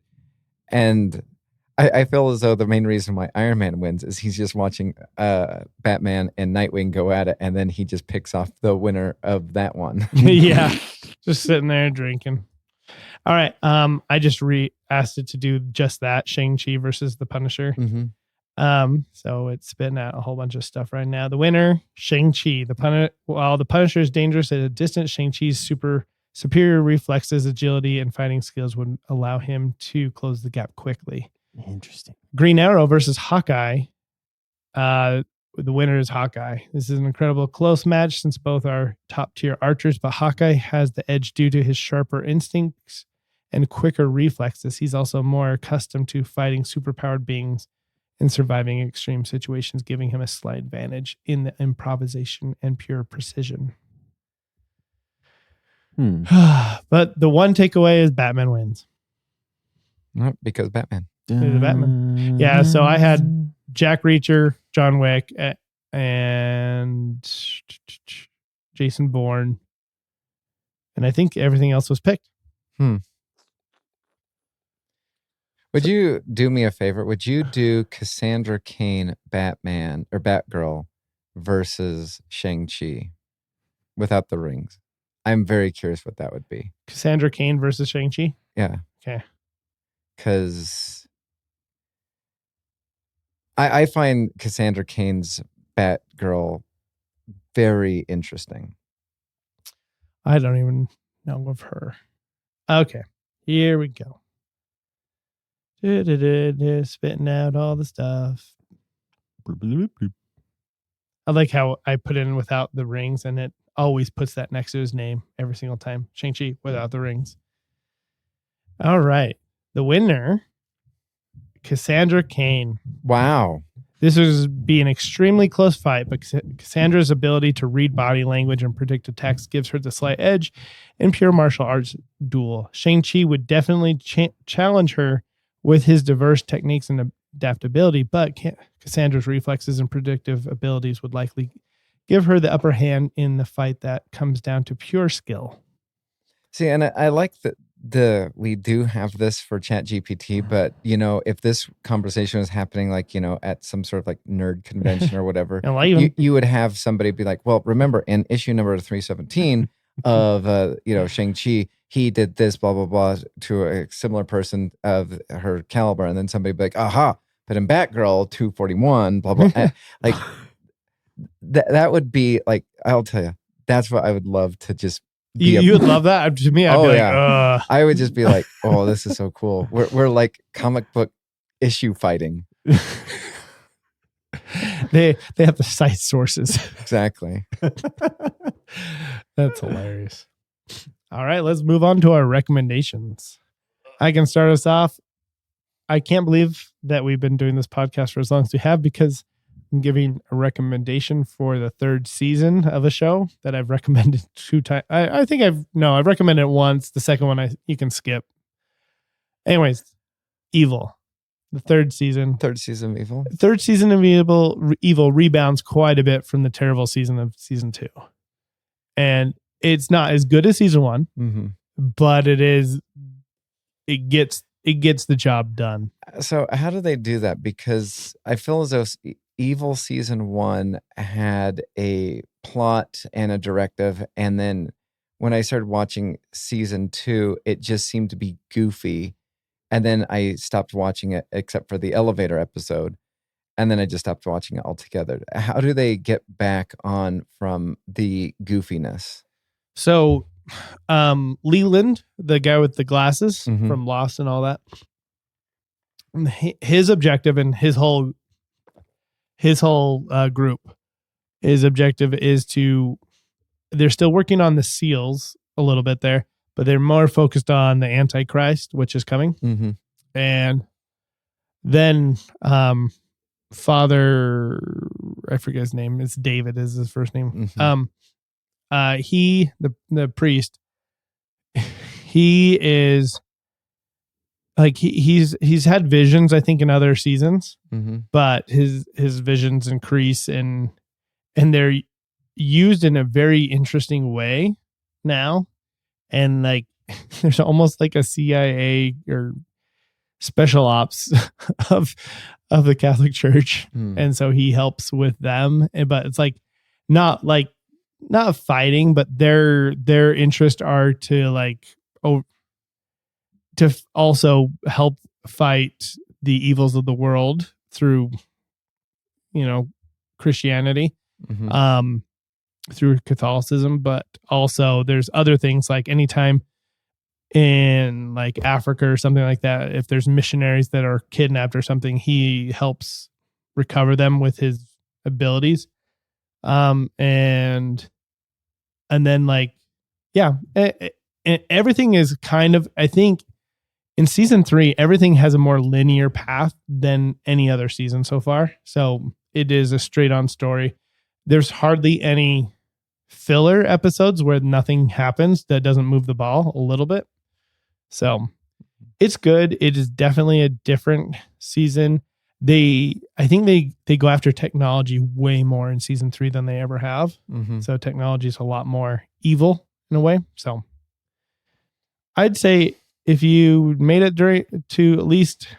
And I feel as though the main reason why Iron Man wins is he's just watching Batman and Nightwing go at it, and then he just picks off the winner of that one. Yeah, just sitting there drinking. All right, I just asked it to do just that, Shang-Chi versus the Punisher. So it's spitting out a whole bunch of stuff right now. The winner, Shang-Chi. While the Punisher is dangerous at a distance, Shang-Chi's superior reflexes, agility, and fighting skills would allow him to close the gap quickly. Interesting. Green Arrow versus Hawkeye. The winner is Hawkeye. This is an incredible close match since both are top tier archers, but Hawkeye has the edge due to his sharper instincts and quicker reflexes. He's also more accustomed to fighting superpowered beings and surviving extreme situations, giving him a slight advantage in the improvisation and pure precision. But the one takeaway is Batman wins. Not because Batman. Batman. Yeah, so I had Jack Reacher, John Wick, and Jason Bourne. And I think everything else was picked. Would you do me a favor? Would you do Cassandra Cain Batman or Batgirl versus Shang-Chi without the rings? I'm very curious what that would be. Cassandra Cain versus Shang-Chi? Yeah. Okay. Because I find Cassandra Cain's Batgirl very interesting. I don't even know of her. Okay. Here we go. Spitting out all the stuff. I like how I put in without the rings and it always puts that next to his name every single time. Shang-Chi without the rings. All right. The winner, Cassandra Cain. Wow. This would be an extremely close fight, but Cassandra's ability to read body language and predict attacks gives her the slight edge in pure martial arts duel. Shang-Chi would definitely challenge her with his diverse techniques and adaptability, but Cassandra's reflexes and predictive abilities would likely give her the upper hand in the fight that comes down to pure skill. See, and I like we do have this for Chat GPT, but if this conversation was happening like, at some sort of like nerd convention or whatever, you would have somebody be like, well, remember in issue number 317 of, Shang-Chi, he did this, blah, blah, blah, to a similar person of her caliber. And then somebody be like, aha, but in Batgirl 241, blah, blah. Like that would be like, I'll tell you, that's what I would love to just you would love that. To me, I'd be like, I would just be like, oh, this is so cool. We're like comic book issue fighting. They have the site sources. Exactly. That's hilarious. All right, let's move on to our recommendations. I can start us off. I can't believe that we've been doing this podcast for as long as we have, because I'm giving a recommendation for the 3rd season of a show that I've recommended 2 times. I think I've recommended it once. The second one you can skip. Anyways, Evil. The 3rd season. 3rd season of Evil. 3rd season of Evil rebounds quite a bit from the terrible season of season 2. And it's not as good as season 1, but it gets the job done. So how do they do that? Because I feel as though Evil season 1 had a plot and a directive, and then when I started watching season 2, it just seemed to be goofy, and then I stopped watching it except for the elevator episode, and then I just stopped watching it altogether. How do they get back on from the goofiness? So Leland, the guy with the glasses from Lost and all that, his objective and his whole group, his objective is they're still working on the seals a little bit there, but they're more focused on the Antichrist, which is coming. And then Father, I forget his name, it's David is his first name. The priest, he is like, he's had visions, I think, in other seasons, but his visions increase and they're used in a very interesting way now. And like, there's almost like a CIA or special ops of the Catholic Church. And so he helps with them, but it's like, not fighting, but their interests are to also help fight the evils of the world through, Christianity, through Catholicism. But also there's other things, like anytime in like Africa or something like that, if there's missionaries that are kidnapped or something, he helps recover them with his abilities. And then everything is kind of, I think in season 3, everything has a more linear path than any other season so far. So it is a straight on story. There's hardly any filler episodes where nothing happens that doesn't move the ball a little bit. So it's good. It is definitely a different season. I think they go after technology way more in season 3 than they ever have. So technology is a lot more evil in a way. So I'd say if you made it to at least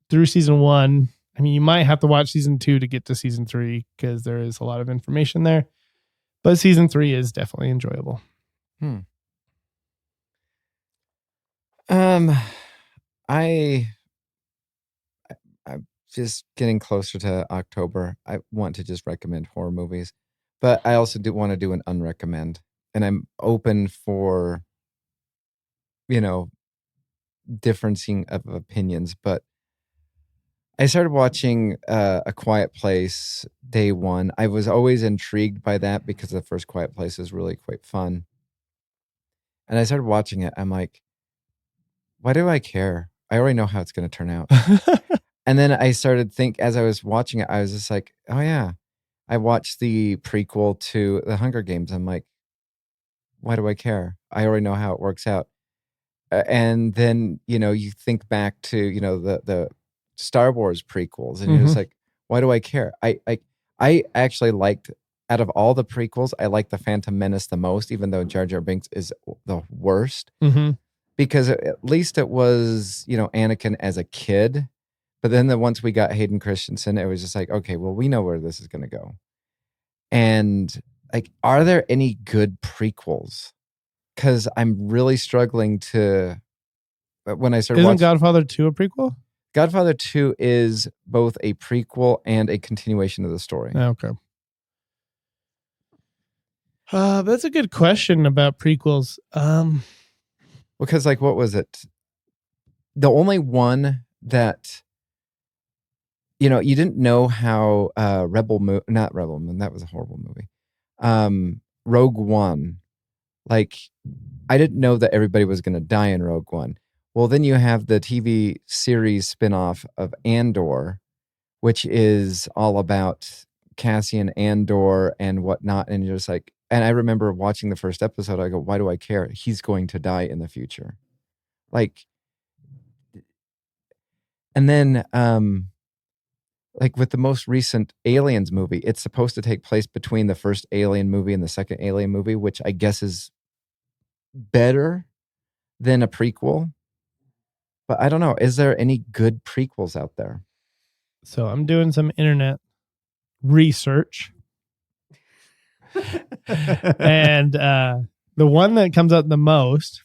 through season 1, I mean, you might have to watch season 2 to get to season 3 because there is a lot of information there. But season 3 is definitely enjoyable. I'm just getting closer to October. I want to just recommend horror movies, but I also do want to do an unrecommend, and I'm open for, differencing of opinions. But I started watching A Quiet Place day 1. I was always intrigued by that because the first Quiet Place is really quite fun. And I started watching it. I'm like, why do I care? I already know how it's going to turn out. And then I started as I was watching it, I was just like, oh yeah. I watched the prequel to The Hunger Games. I'm like, why do I care? I already know how it works out. And then, you think back to, the Star Wars prequels, and you're just like, why do I care? I actually liked, out of all the prequels, I like The Phantom Menace the most, even though Jar Jar Binks is the worst. because at least it was, Anakin as a kid. But then once we got Hayden Christensen, it was just like, okay, well, we know where this is going to go. And like, are there any good prequels? Because I'm really struggling to, when I started Isn't watching. Godfather 2 a prequel? Godfather 2 is both a prequel and a continuation of the story. Okay. That's a good question about prequels. Because like, what was it? The only one that, you didn't know how not Rebel Moon, that was a horrible movie. Rogue One. Like, I didn't know that everybody was going to die in Rogue One. Well, then you have the TV series spinoff of Andor, which is all about Cassian Andor and whatnot. And you're just like, and I remember watching the first episode. I go, why do I care? He's going to die in the future. Like, and then, like with the most recent Aliens movie, it's supposed to take place between the first Alien movie and the second Alien movie, which I guess is better than a prequel. But I don't know. Is there any good prequels out there? So I'm doing some internet research. And the one that comes out the most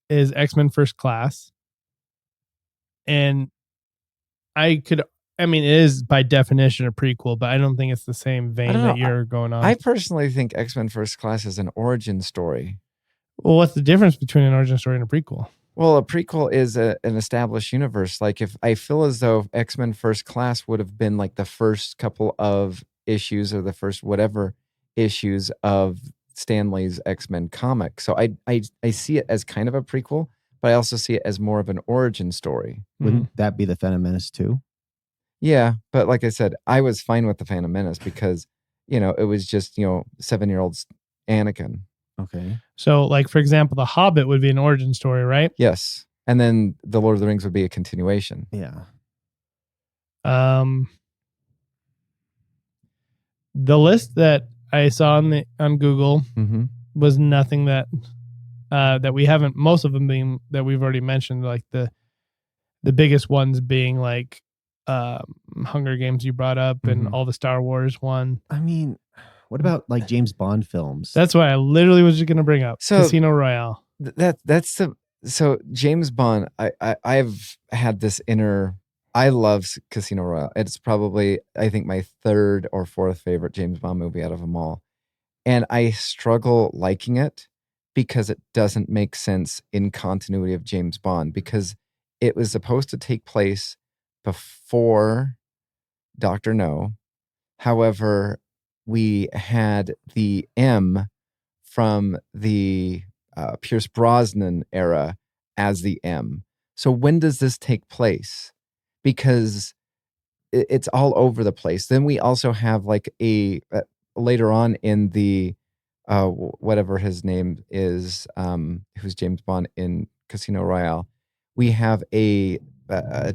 is X-Men First Class. And it is by definition a prequel, but I don't think it's the same vein that you're going on. I personally think X-Men First Class is an origin story. Well, what's the difference between an origin story and a prequel? Well, a prequel is an established universe. Like, if I feel as though X-Men First Class would have been like the first couple of issues or the first whatever issues of Stan Lee's X-Men comic. So I see it as kind of a prequel, but I also see it as more of an origin story. Wouldn't that be the Phantom Menace too? Yeah, but like I said, I was fine with the Phantom Menace because, it was just, 7-year-old Anakin. Okay. So, like, for example, The Hobbit would be an origin story, right? Yes. And then The Lord of the Rings would be a continuation. Yeah. The list that I saw on Google was nothing that we haven't, most of them being that we've already mentioned, like the biggest ones being like Hunger Games you brought up and all the Star Wars one. I mean, what about like James Bond films? That's what I literally was just going to bring up. So Casino Royale. So James Bond, I've had this I love Casino Royale. It's probably, I think, my third or fourth favorite James Bond movie out of them all. And I struggle liking it because it doesn't make sense in continuity of James Bond, because it was supposed to take place before Dr. No. However, we had the M from the Pierce Brosnan era as the M. So when does this take place? Because it's all over the place. Then we also have like later on in the whatever his name is, who's James Bond in Casino Royale, we have a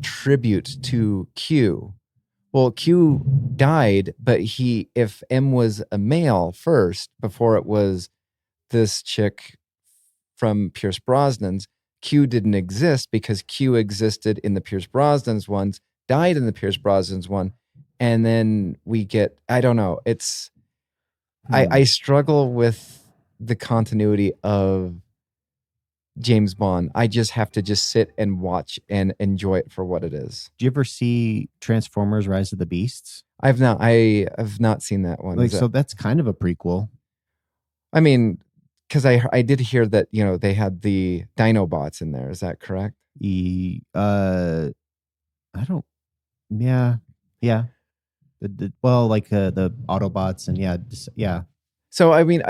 tribute to Q. Well, Q died, but if M was a male first, before it was this chick from Pierce Brosnan's, Q didn't exist because Q existed in the Pierce Brosnan's ones, died in the Pierce Brosnan's one, and then we get, I don't know, it's, I struggle with the continuity of James Bond. I just have to sit and watch and enjoy it for what it is. Do you ever see Transformers: Rise of the Beasts? I have not seen that one. So that's kind of a prequel. I mean, because I did hear that they had the Dinobots in there. Is that correct? I don't. Yeah. Well, like the Autobots and yeah. So I mean,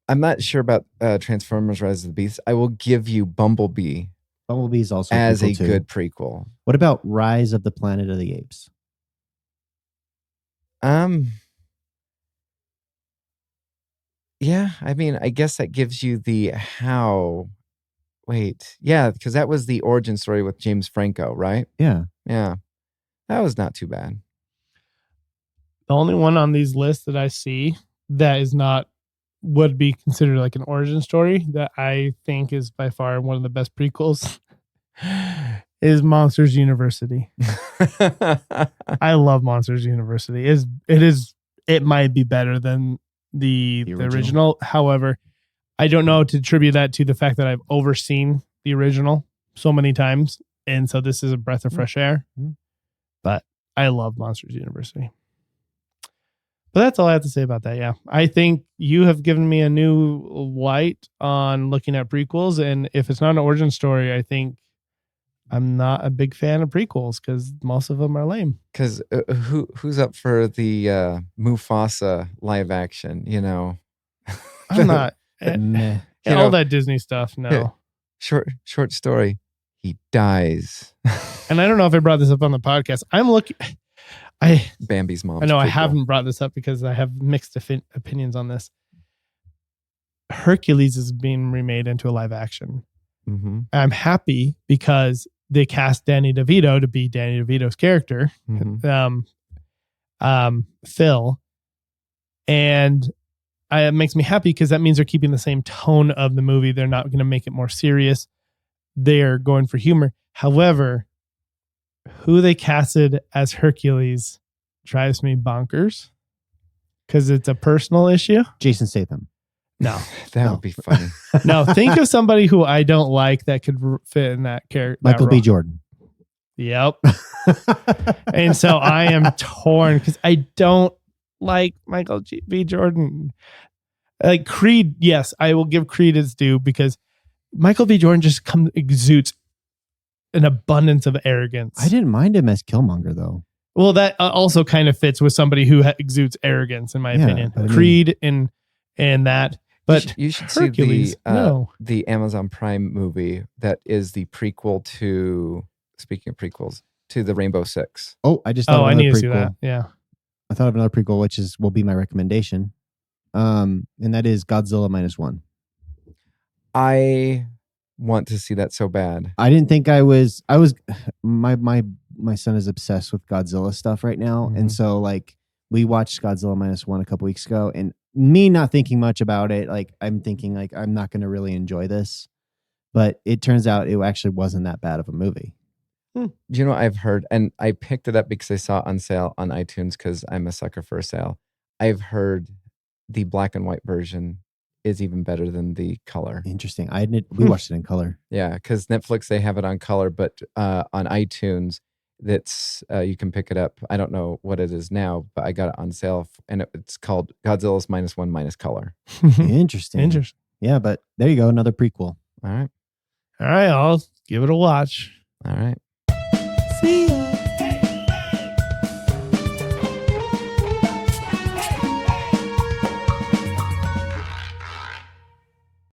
I'm not sure about Transformers: Rise of the Beasts. I will give you Bumblebee. Bumblebee's also as a too. good prequel. What about Rise of the Planet of the Apes? Yeah, I mean, I guess that gives you the how. Wait, yeah, because that was the origin story with James Franco, right? Yeah. That was not too bad. The only one on these lists that I see that is not would be considered like an origin story that I think is by far one of the best prequels is Monsters University. I love Monsters University. It might be better than the original. However, I don't know to attribute that to the fact that I've overseen the original so many times. And so this is a breath of fresh air. But I love Monsters University. But that's all I have to say about that. Yeah. I think you have given me a new light on looking at prequels. And if it's not an origin story, I think I'm not a big fan of prequels because most of them are lame. Because who's up for the Mufasa live action? You know, I'm not. Meh. All that Disney stuff. No. Yeah. Short story. He dies. And I don't know if I brought this up on the podcast. I'm looking. Bambi's mom. I know I haven't brought this up because I have mixed opinions on this. Hercules is being remade into a live action. Mm-hmm. I'm happy because they cast Danny DeVito to be Danny DeVito's character, Phil, and it makes me happy because that means they're keeping the same tone of the movie. They're not going to make it more serious. They're going for humor. However, who they casted as Hercules drives me bonkers because it's a personal issue. Jason Statham. No, that would be funny. No, think of somebody who I don't like that could fit in that character. Michael B. Jordan. Yep. And so I am torn because I don't like Michael B. Jordan. Like Creed, yes, I will give Creed its due because Michael B. Jordan just exudes an abundance of arrogance. I didn't mind him as Killmonger though. Well, that also kind of fits with somebody who exudes arrogance, in my opinion. Creed and that. But you should Hercules, see the Amazon Prime movie that is the prequel to, speaking of prequels, to the Rainbow Six. Oh, I just thought of I another need prequel. to see that. Yeah. I thought of another prequel, which will be my recommendation. And that is Godzilla -1. I want to see that so bad. I didn't think I was my son is obsessed with Godzilla stuff right now. Mm-hmm. And so like we watched Godzilla -1 a couple weeks ago, and me not thinking much about it, like I'm thinking like I'm not going to really enjoy this, but it turns out it actually wasn't that bad of a movie. You know, I've heard, and I picked it up because I saw it on sale on iTunes because I'm a sucker for a sale. I've heard the black and white version is even better than the color. Interesting. We watched it in color. Yeah, because Netflix, they have it on color, but on iTunes, that's you can pick it up. I don't know what it is now, but I got it on sale, and it's called Godzilla's -1 minus color. Interesting. Yeah, but there you go. Another prequel. All right. All right. I'll give it a watch. All right. See ya.